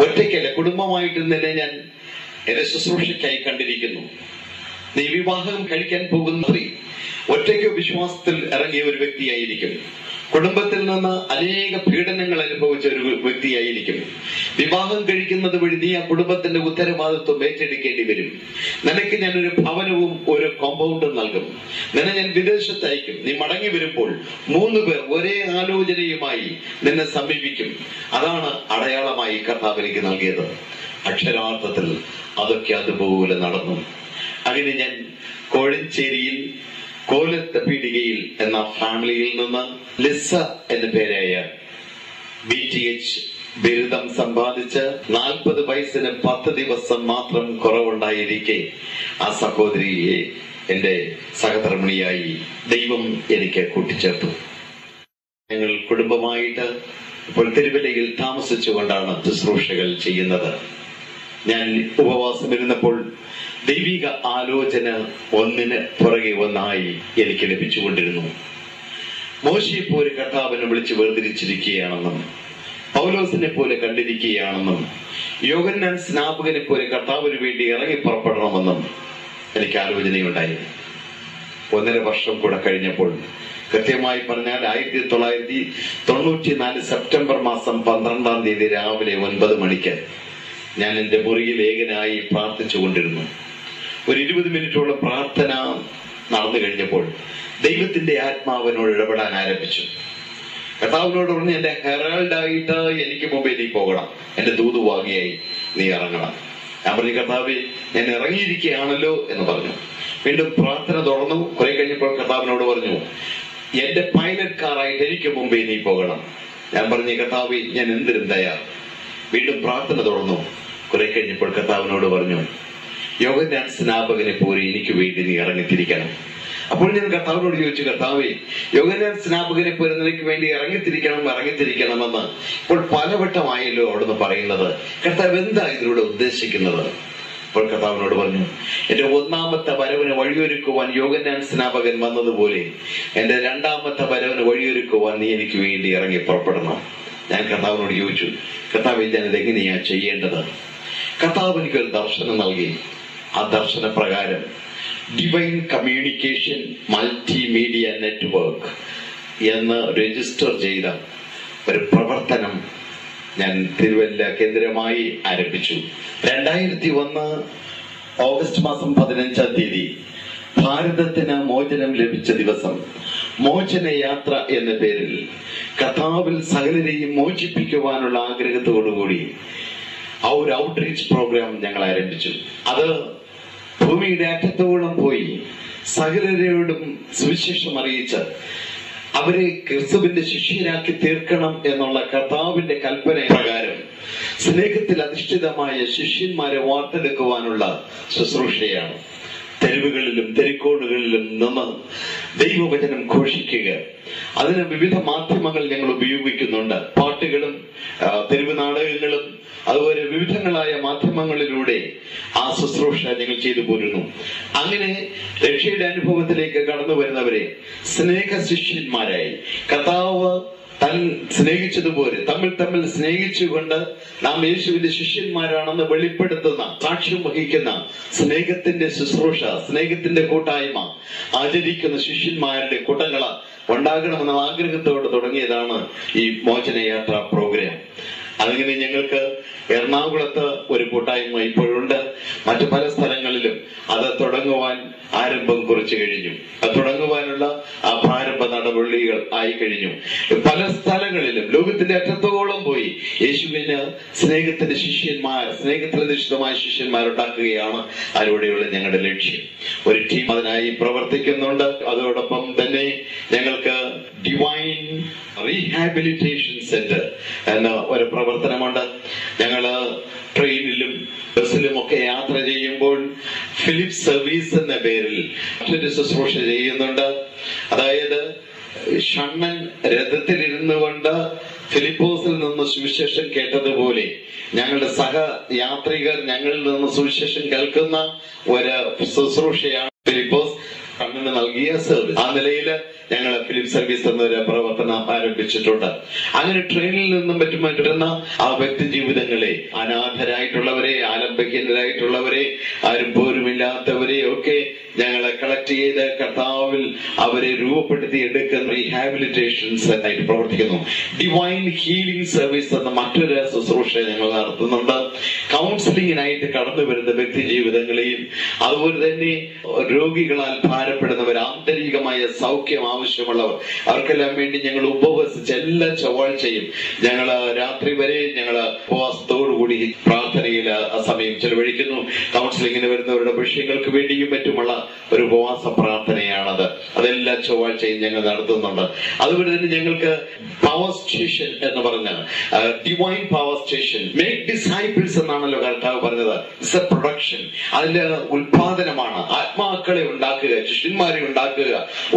ഒറ്റയ്ക്കല്ല, കുടുംബമായിട്ട് തന്നെ ഞാൻ എന്റെ ശുശ്രൂഷയ്ക്കായി കണ്ടിരിക്കുന്നു. നീ വിവാഹം കഴിക്കാൻ പോകുന്ന സ്ത്രീ ഒറ്റയ്ക്ക് വിശ്വാസത്തിൽ ഇറങ്ങിയ ഒരു വ്യക്തിയായിരിക്കും. കുടുംബത്തിൽ നിന്ന് അനേക പീഡനങ്ങൾ അനുഭവിച്ച ഒരു വ്യക്തിയായിരിക്കും. വിവാഹം കഴിക്കുന്നത് വഴി നീ ആ കുടുംബത്തിന്റെ ഉത്തരവാദിത്വം ഏറ്റെടുക്കേണ്ടി വരും. നിനക്ക് ഞാൻ ഒരു ഭവനവും ഒരു കോമ്പൗണ്ടും നൽകും. നിന്നെ ഞാൻ വിദേശത്ത് അയക്കും. നീ മടങ്ങി വരുമ്പോൾ 3 പേർ ഒരേ ആലോചനയുമായി നിന്നെ സമീപിക്കും. അതാണ് അടയാളമായി കർത്താവ് എനിക്ക് നൽകിയത്. അക്ഷരാർത്ഥത്തിൽ അതൊക്കെ അതുപോലെ നടന്നു. അങ്ങനെ ഞാൻ കോഴഞ്ചേരിയിൽ കോലത്ത് പീടികയിൽ എന്ന ഫാമിലിയിൽ നിന്ന് ലിസ എന്ന പേരായ BTH ബിരുദം സമ്പാദിച്ച് 40 വയസ്സിന് 10 ദിവസം മാത്രം കുറവുണ്ടായിരിക്കെ ആ സഹോദരിയെ എന്റെ സഹധർമ്മിണിയായി ദൈവം എനിക്ക് കൂട്ടിച്ചേർത്തു. ഞങ്ങൾ കുടുംബമായിട്ട് ഇപ്പോൾ തിരുവല്ലയിൽ താമസിച്ചുകൊണ്ടാണ് ശുശ്രൂഷകൾ ചെയ്യുന്നത്. ഞാൻ ഉപവാസമിരുന്നപ്പോൾ ദൈവിക ആലോചന ഒന്നിന് പുറകെ ഒന്നായി എനിക്ക് ലഭിച്ചുകൊണ്ടിരുന്നു. മോശയെ പോലെ കർത്താവിനെ വിളിച്ച് വേർതിരിച്ചിരിക്കുകയാണെന്നും, പൗലോസിനെ പോലെ കണ്ടിരിക്കുകയാണെന്നും, യോഹന്നാൻ സ്നാപകനെ പോലെ കർത്താവിന് വേണ്ടി ഇറങ്ങി പുറപ്പെടണമെന്നും എനിക്ക് ആലോചനയുണ്ടായി. 1.5 വർഷം കൂടെ കഴിഞ്ഞപ്പോൾ, കൃത്യമായി പറഞ്ഞാൽ 1994 സെപ്റ്റംബർ മാസം 12-ാം തീയതി രാവിലെ 9 മണിക്ക് ഞാൻ എന്റെ മുറിയിൽ ഏകനായി പ്രാർത്ഥിച്ചുകൊണ്ടിരുന്നു. ഒരു 20 മിനിറ്റോളം പ്രാർത്ഥന നടന്നു കഴിഞ്ഞപ്പോൾ ദൈവത്തിന്റെ ആത്മാവിനോട് ഇടപെടാൻ ആരംഭിച്ചു. കർത്താവിനോട് പറഞ്ഞ്, എന്റെ ഹെറാൾഡായിട്ട് എനിക്ക് മുമ്പേ നീ പോകണം, എന്റെ ദൂതുവാകിയായി നീ ഇറങ്ങണം. ഞാൻ പറഞ്ഞു, കർത്താവേ ഞാൻ ഇറങ്ങിയിരിക്കുകയാണല്ലോ എന്ന് പറഞ്ഞു. വീണ്ടും പ്രാർത്ഥന തുടർന്നു. കുറെ കഴിഞ്ഞപ്പോൾ കർത്താവിനോട് പറഞ്ഞു, എന്റെ പൈലറ്റ് കാറായിട്ട് എനിക്ക് മുമ്പേ നീ പോകണം. ഞാൻ പറഞ്ഞു, കർത്താവേ ഞാൻ എന്തിനും തയ്യാർ. വീണ്ടും പ്രാർത്ഥന തുടർന്നു. കുറെ കഴിഞ്ഞപ്പോൾ കർത്താവിനോട് പറഞ്ഞു, യോഹന്നാൻ സ്നാപകനെ പോലെ എനിക്ക് വേണ്ടി നീ ഇറങ്ങിത്തിരിക്കണം. അപ്പോൾ ഞാൻ കർത്താവിനോട് ചോദിച്ചു, കർത്താവേ യോഹന്നാൻ സ്നാപകനെ പോലെ നിനക്ക് വേണ്ടി ഇറങ്ങിത്തിരിക്കണമെന്ന് ഇപ്പോൾ പലവട്ടമായല്ലോ അവിടുന്ന് പറയുന്നത്. കർത്താവ് എന്താ ഇതിലൂടെ ഉദ്ദേശിക്കുന്നത്? അപ്പോൾ കർത്താവിനോട് പറഞ്ഞു, എന്റെ 1ാമത്തെ വരവിന് വഴിയൊരുക്കുവാൻ യോഹന്നാൻ സ്നാപകൻ വന്നതുപോലെ എന്റെ 2ാമത്തെ വരവിന് വഴിയൊരുക്കുവാൻ നീ എനിക്ക് വേണ്ടി ഇറങ്ങി പുറപ്പെടണം. ഞാൻ കർത്താവിനോട് ചോദിച്ചു, കർത്താവ് ഞാനിത് എങ്ങനെയാ ചെയ്യേണ്ടത്? കർത്താവ് എനിക്കൊരു ദർശനം നൽകി. ആ ദർശന പ്രകാരം ഡിവൈൻ കമ്മ്യൂണിക്കേഷൻ മൾട്ടിമീഡിയ നെറ്റ്വർക്ക് എന്ന് രജിസ്റ്റർ ചെയ്ത ഒരു പ്രവർത്തനം ഞാൻ തിരുവല്ല കേന്ദ്രമായി ആരംഭിച്ചു. 2001 ഓഗസ്റ്റ് മാസം 15-ാം തീയതി ഭാരതത്തിന് മോചനം ലഭിച്ച ദിവസം മോചന യാത്ര എന്ന പേരിൽ കർത്താവിൽ സകലരെയും മോചിപ്പിക്കുവാനുള്ള ആഗ്രഹത്തോടുകൂടി ആ ഒരു ഔട്ട്റീച്ച് പ്രോഗ്രാം ഞങ്ങൾ ആരംഭിച്ചു. അത് ഭൂമിയുടെ അറ്റത്തോളം പോയി സകലരോടും സുവിശേഷം അറിയിച്ച് അവരെ ക്രിസ്തുവിന്റെ ശിഷ്യരാക്കി തീർക്കണം എന്നുള്ള കർത്താവിന്റെ കൽപ്പന പ്രകാരം സ്നേഹത്തിൽ അധിഷ്ഠിതമായ ശിഷ്യന്മാരെ വാർത്തെടുക്കുവാനുള്ള ശുശ്രൂഷയാണ്. തെരുവുകളിലും തെരുക്കോണുകളിലും നിന്ന് ദൈവവചനം ഘോഷിക്കുക. അതിന് വിവിധ മാധ്യമങ്ങൾ ഞങ്ങൾ ഉപയോഗിക്കുന്നുണ്ട്. പാട്ടുകളും തെരുവ് നാടകങ്ങളും അതുപോലെ വിവിധങ്ങളായ മാധ്യമങ്ങളിലൂടെ ആ ശുശ്രൂഷ ഞങ്ങൾ ചെയ്തു പോരുന്നു. അങ്ങനെ രക്ഷയുടെ അനുഭവത്തിലേക്ക് കടന്നു വരുന്നവരെ സ്നേഹ ശിഷ്യന്മാരായി കർത്താവ് താൻ സ്നേഹിച്ചതുപോലെ തമ്മിൽ സ്നേഹിച്ചുകൊണ്ട് നാം യേശുവിന്റെ ശിഷ്യന്മാരാണെന്ന് വെളിപ്പെടുത്തുന്ന, സാക്ഷ്യം വഹിക്കുന്ന സ്നേഹത്തിന്റെ ശുശ്രൂഷ, സ്നേഹത്തിന്റെ കൂട്ടായ്മ ആചരിക്കുന്ന ശിഷ്യന്മാരുടെ കൂട്ടങ്ങൾ ഉണ്ടാകണമെന്ന ആഗ്രഹത്തോടെ തുടങ്ങിയതാണ് ഈ മോചനയാത്ര പ്രോഗ്രാം. അതിങ്ങനെ ഞങ്ങൾക്ക് എറണാകുളത്ത് ഒരു കൂട്ടായ്മ ഇപ്പോഴുണ്ട്. മറ്റു പല സ്ഥലങ്ങളിലും അത് തുടങ്ങുവാൻ ആരംഭം കുറിച്ചു കഴിഞ്ഞു. അത് തുടങ്ങുവാനുള്ള ആ പ്രാരംഭ നടപടികൾ ആയി കഴിഞ്ഞു. പല സ്ഥലങ്ങളിലും ലോകത്തിന്റെ അറ്റത്തോളം പോയി യേശുവിന് സ്നേഹത്തിന്റെ ശിഷ്യന്മാർ, സ്നേഹത്തിലധിഷ്ഠിതമായ ശിഷ്യന്മാരുണ്ടാക്കുകയാണ് അതിലൂടെയുള്ള ഞങ്ങളുടെ ലക്ഷ്യം. ഒരു ടീം അതിനായി പ്രവർത്തിക്കുന്നുണ്ട്. അതോടൊപ്പം തന്നെ ഞങ്ങൾക്ക് ഡിവൈൻ റീഹാബിലിറ്റേഷൻ സെന്റർ എന്ന ഒരു പ്രവർത്തനമുണ്ട്. ഞങ്ങള് ട്രെയിനിലും ബസ്സിലും ഒക്കെ യാത്ര ചെയ്യുമ്പോൾ ഫിലിപ്പ് സർവീസ് എന്ന പേരിൽ മറ്റൊരു ശുശ്രൂഷ ചെയ്യുന്നുണ്ട്. അതായത് ഷണ്ണൻ രഥത്തിലിരുന്നു കൊണ്ട് ഫിലിപ്പോസിൽ നിന്ന് സുവിശേഷം കേട്ടതുപോലെ ഞങ്ങളുടെ സഹയാത്രികർ ഞങ്ങളിൽ നിന്ന് സുവിശേഷം കേൾക്കുന്ന ഒരു ശുശ്രൂഷയാണ് ഫിലിപ്പോസ് കണ്ണന് നൽകിയ സർവീസ്. ആ നിലയിൽ ഞങ്ങൾ ഫിലിപ്പ് സർവീസ് എന്നൊരു പ്രവർത്തനം ആരംഭിച്ചിട്ടുണ്ട്. അങ്ങനെ ട്രെയിനിൽ നിന്നും മറ്റും വരുന്ന ആ വ്യക്തി ജീവിതങ്ങളെ, അനാഥരായിട്ടുള്ളവരെ, ആലംബഹീനരായിട്ടുള്ളവരെ, ആരും പോരുമില്ലാത്തവരെ ഒക്കെ ഞങ്ങളെ കളക്ട് ചെയ്ത് കർത്താവിൽ അവരെ രൂപപ്പെടുത്തി എടുക്കുന്ന റീഹാബിലിറ്റേഷൻ സെന്ററായിട്ട് പ്രവർത്തിക്കുന്നു. ഡിവൈൻ ഹീലിംഗ് സർവീസ് എന്ന മറ്റൊരു ശുശ്രൂഷ ഞങ്ങൾ നടത്തുന്നുണ്ട്. കൗൺസിലിങ്ങിനായിട്ട് കടന്നു വരുന്ന വ്യക്തി ജീവിതങ്ങളെയും അതുപോലെ തന്നെ രോഗികളാൽ ഭാരപ്പെടുന്നവർ, ആന്തരികമായ സൗഖ്യം ആവശ്യമുള്ളവർ, അവർക്കെല്ലാം വേണ്ടി ഞങ്ങൾ ഉപവസിച്ച് എല്ലാ ചൊവ്വാഴ്ചയും ഞങ്ങൾ രാത്രി വരെ ഞങ്ങൾ ഉപവാസത്തോടുകൂടി പ്രാർത്ഥനയിൽ സമയം ചെലവഴിക്കുന്നു. കൗൺസിലിങ്ങിന് വരുന്നവരുടെ വിഷയങ്ങൾക്ക് വേണ്ടിയും മറ്റുമുള്ള ഒരു ഉപവാസ പ്രാർത്ഥനയാണത്. അതെല്ലാ ചൊവ്വാഴ്ചയും ഞങ്ങൾ നടത്തുന്നുണ്ട്. അതുപോലെ തന്നെ ഞങ്ങൾക്ക് പവർ സ്റ്റേഷൻ എന്ന് പറഞ്ഞ divine power station, make disciples എന്നാണല്ലോ കർത്താവ് പറഞ്ഞത്. ഇറ്റ്സ് എ പ്രൊഡക്ഷൻ, അതിന്റെ ഉത്പാദനമാണ്. ആത്മാക്കളെ ഉണ്ടാക്കുക, ശിഷ്യന്മാരെ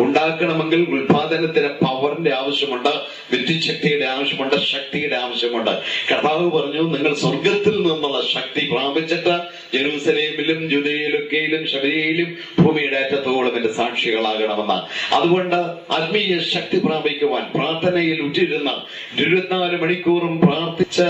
ഉണ്ടാക്കണമെങ്കിൽ ഉത്പാദനത്തിന് പവറിന്റെ ആവശ്യമുണ്ട്, വിദ്യുച്ഛക്തിയുടെ ആവശ്യമുണ്ട്, ശക്തിയുടെ ആവശ്യമുണ്ട്. കർത്താവ് പറഞ്ഞു, നിങ്ങൾ സ്വർഗത്തിൽ നിന്നുള്ള ശക്തി പ്രാപിച്ചിട്ട് ജെറൂസലേമിലും ജുദയയിലൊക്കെയിലും ശമരിയയിലും ഭൂമിയുടെ അറ്റത്തോളം എന്റെ സാക്ഷികളാകണമെന്ന്. അതുകൊണ്ട് ആത്മീയ ശക്തി പ്രാപിക്കുവാൻ പ്രാർത്ഥനയിൽ ഉറ്റിരുന്ന 24 മണിക്കൂറും പ്രാർത്ഥിച്ച്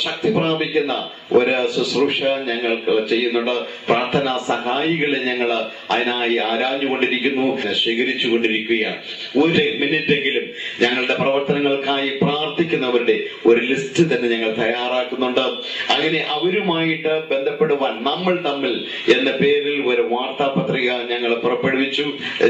ശക്തി പ്രാപിക്കുന്ന ഒരു ശുശ്രൂഷ ഞങ്ങൾക്ക് ചെയ്യുന്നുണ്ട്. പ്രാർത്ഥനാ സഹായികളെ ഞങ്ങൾ അതിനായി ആരാഞ്ഞുകൊണ്ടിരിക്കുന്നു, ശേഖരിച്ചു കൊണ്ടിരിക്കുകയാണ്. ഒരു മിനിറ്റെങ്കിലും ഞങ്ങളുടെ പ്രവർത്തനങ്ങൾക്കായി പ്രാർത്ഥിക്കുന്നവരുടെ ഒരു ലിസ്റ്റ് തന്നെ ഞങ്ങൾ തയ്യാറാക്കുന്നുണ്ട്. അങ്ങനെ അവരുമായിട്ട് ബന്ധപ്പെടുവാൻ നമ്മൾ തമ്മിൽ എന്ന പേരിൽ ഒരു വാർത്താ പത്രിക ഞങ്ങൾ പുറപ്പെടുവിച്ചു.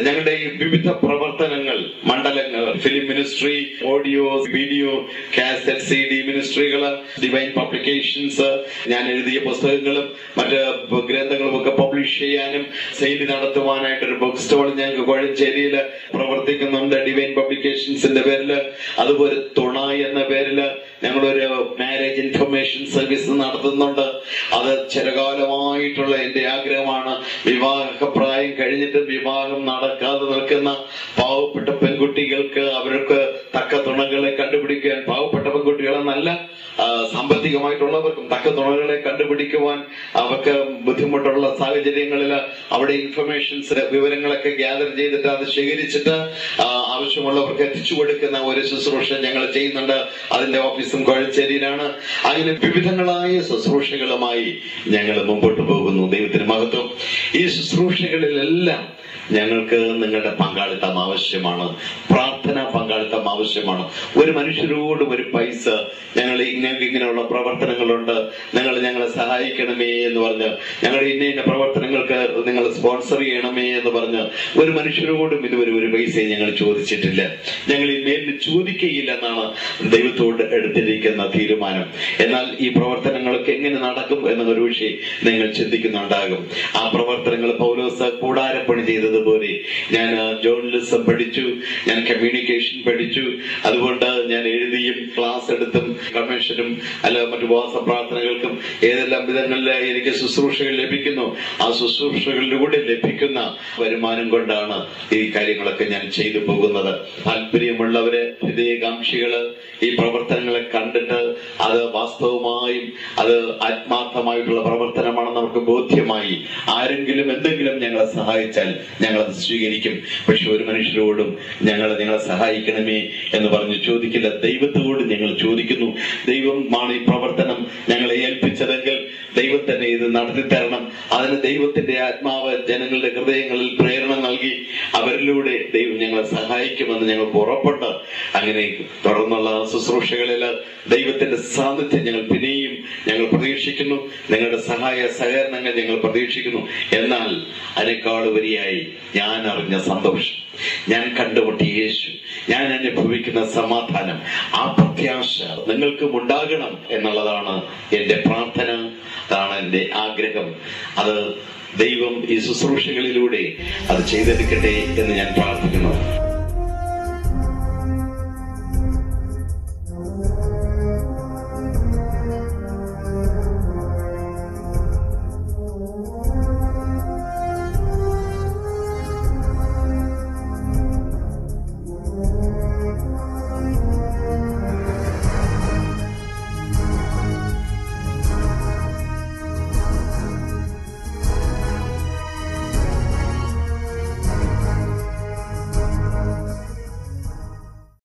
ഞങ്ങളുടെ ഈ വിവിധ പ്രവർത്തനങ്ങൾ, മണ്ഡലങ്ങൾ, film ministry, audio video cassette CD മിനിസ്ട്രികൾ, ഡിവൈൻ പബ്ലിക്കേഷൻസ്, ഞാൻ എഴുതിയ പുസ്തകങ്ങളും മറ്റ് ഗ്രന്ഥങ്ങളും ഒക്കെ പബ്ലിഷ് ചെയ്യാനും സെയിൽ നടത്തുവാനായിട്ടൊരു ബുക്ക് സ്റ്റോൾ ഞങ്ങൾക്ക് കോഴഞ്ചേരിയിൽ പ്രവർത്തിക്കുന്നുണ്ട് ഡിവൈൻ പബ്ലിക്കേഷൻസിന്റെ പേരില്. അതുപോലെ തുണ എന്ന പേരില് ഞങ്ങളൊരു മാരേജ് ഇൻഫർമേഷൻ സർവീസ് നടത്തുന്നുണ്ട്. അത് ചിരകാലമായിട്ടുള്ള എന്റെ ആഗ്രഹമാണ്. വിവാഹപ്രായം കഴിഞ്ഞിട്ട് വിവാഹം നടക്കാതെ നിൽക്കുന്ന പാവപ്പെട്ട പെൺകുട്ടികൾക്ക് അവർക്ക് തക്ക തുണകളെ കണ്ടുപിടിക്കാൻ, പാവപ്പെട്ട പെൺകുട്ടികളെ നല്ല സാമ്പത്തികമായിട്ടുള്ളവർക്കും തക്ക തുണകളെ കണ്ടുപിടിക്കുവാൻ അവർക്ക് ബുദ്ധിമുട്ടുള്ള സാഹചര്യങ്ങളിൽ അവിടെ ഇൻഫർമേഷൻസ്, വിവരങ്ങളൊക്കെ ഗ്യാദർ ചെയ്തിട്ട് അത് ശേഖരിച്ചിട്ട് ആവശ്യമുള്ളവർക്ക് എത്തിച്ചു കൊടുക്കുന്ന ഒരു ശുശ്രൂഷ ഞങ്ങൾ ചെയ്യുന്നുണ്ട്. അതിന്റെ ഓഫീസും കോഴഞ്ചേരിയിലാണ്. അങ്ങനെ വിവിധങ്ങളായ ശുശ്രൂഷകളുമായി ഞങ്ങൾ മുമ്പോട്ട് പോകുന്നു. ദൈവത്തിന് മഹത്വം. ഈ ശുശ്രൂഷകളിലെല്ലാം ഞങ്ങൾക്ക് നിങ്ങളുടെ പങ്കാളിത്തം ആവശ്യമാണ്, പ്രാർത്ഥന പങ്കാളിത്തം ആവശ്യമാണ്. ഒരു മനുഷ്യരോടും ഒരു പൈസ ഞങ്ങൾ ഇങ്ങനെയുള്ള പ്രവർത്തനങ്ങളുണ്ട്, നിങ്ങൾ ഞങ്ങളെ സഹായിക്കണമേ എന്ന് പറഞ്ഞ്, ഞങ്ങളുടെ ഇന്ന പ്രവർത്തനങ്ങൾക്ക് നിങ്ങൾ സ്പോൺസർ ചെയ്യണമേ എന്ന് പറഞ്ഞ് ഒരു മനുഷ്യരോടും ഇതുവരെ ഒരു പൈസയും ഞങ്ങൾ ചോദിച്ചിട്ടില്ല. ഞങ്ങൾ ഇന്നേലിന് ചോദിക്കുകയില്ല എന്നാണ് ദൈവത്തോട് എടുത്തിരിക്കുന്ന തീരുമാനം. എന്നാൽ ഈ പ്രവർത്തനങ്ങളൊക്കെ എങ്ങനെ നടക്കും എന്ന ഒരു വിഷയം നിങ്ങൾ ചിന്തിക്കുന്നുണ്ടാകും. ആ പ്രവർത്തനങ്ങൾ പൗലോസ് കൂടാരപ്പണി ചെയ്തതുപോലെ ഞാൻ ജേർണലിസം പഠിച്ചു, ഞാൻ കമ്മ്യൂണിക്കേഷൻ പഠിച്ചു. അതുകൊണ്ട് ഞാൻ എഴുതിയും ക്ലാസ് എടുത്തും കമ്മീഷനും അല്ല മറ്റു ഉപവാസ പ്രാർത്ഥനകൾക്കും ഏതെല്ലാം വിധങ്ങളിൽ എനിക്ക് ശുശ്രൂഷകൾ ലഭിക്കുന്നു. ആ ശുശ്രൂഷകളിലൂടെ ലഭിക്കുന്ന വരുമാനം കൊണ്ടാണ് ഈ കാര്യങ്ങളൊക്കെ ഞാൻ ചെയ്തു പോകുന്നത്. താല്പര്യമുള്ളവര്, ഹൃദയകാംക്ഷികള് ഈ പ്രവർത്തനങ്ങളെ കണ്ടിട്ട് അത് വാസ്തവമായും അത് ആത്മാർത്ഥമായിട്ടുള്ള പ്രവർത്തനമാണെന്ന് നമുക്ക് ബോധ്യമായി ആരെങ്കിലും എന്തെങ്കിലും ഞങ്ങളെ സഹായിച്ചാൽ ഞങ്ങളത് സ്വീകരിക്കും. പക്ഷെ ഒരു മനുഷ്യരോടും ഞങ്ങളെ സഹായിക്കണമേ എന്ന് പറഞ്ഞ് ചോദിക്കില്ല. ദൈവത്തോട് ഞങ്ങൾ ചോദിക്കുന്നു. ദൈവമാണ് ഈ പ്രവർത്തനം ഞങ്ങളെ ഏൽപ്പിച്ചതെങ്കിൽ ദൈവം തന്നെ ഇത് നടത്തിത്തരണം. അതിന് ദൈവത്തിന്റെ ആത്മാവ് ജനങ്ങളുടെ ഹൃദയങ്ങളിൽ പ്രേരണ നൽകി അവരിലൂടെ ദൈവം ഞങ്ങളെ സഹായിക്കുമെന്ന് ഞങ്ങൾക്ക് ഉറപ്പുണ്ട്. അങ്ങനെ തുടർന്നുള്ള ശുശ്രൂഷകളിൽ ദൈവത്തിന്റെ സാന്നിധ്യം ഞങ്ങൾ പ്രതീക്ഷിക്കുന്നു. നിങ്ങളുടെ സഹായ സഹകരണങ്ങൾ ഞങ്ങൾ പ്രതീക്ഷിക്കുന്നു. എന്നാൽ അതിനേക്കാൾ ഉപരിയായി ഞാൻ അറിഞ്ഞ സന്തോഷം, ഞാൻ കണ്ടുമുട്ടിയ യേശു, ഞാൻ അനുഭവിക്കുന്ന സമാധാനം, ആ പ്രത്യാശ നിങ്ങൾക്കും ഉണ്ടാകണം എന്നുള്ളതാണ് എന്റെ പ്രാർത്ഥന, അതാണ് എന്റെ ആഗ്രഹം. അത് ദൈവം ഈ ശുശ്രൂഷകളിലൂടെ അത് ചെയ്തെടുക്കട്ടെ എന്ന് ഞാൻ പ്രാർത്ഥിക്കുന്നു.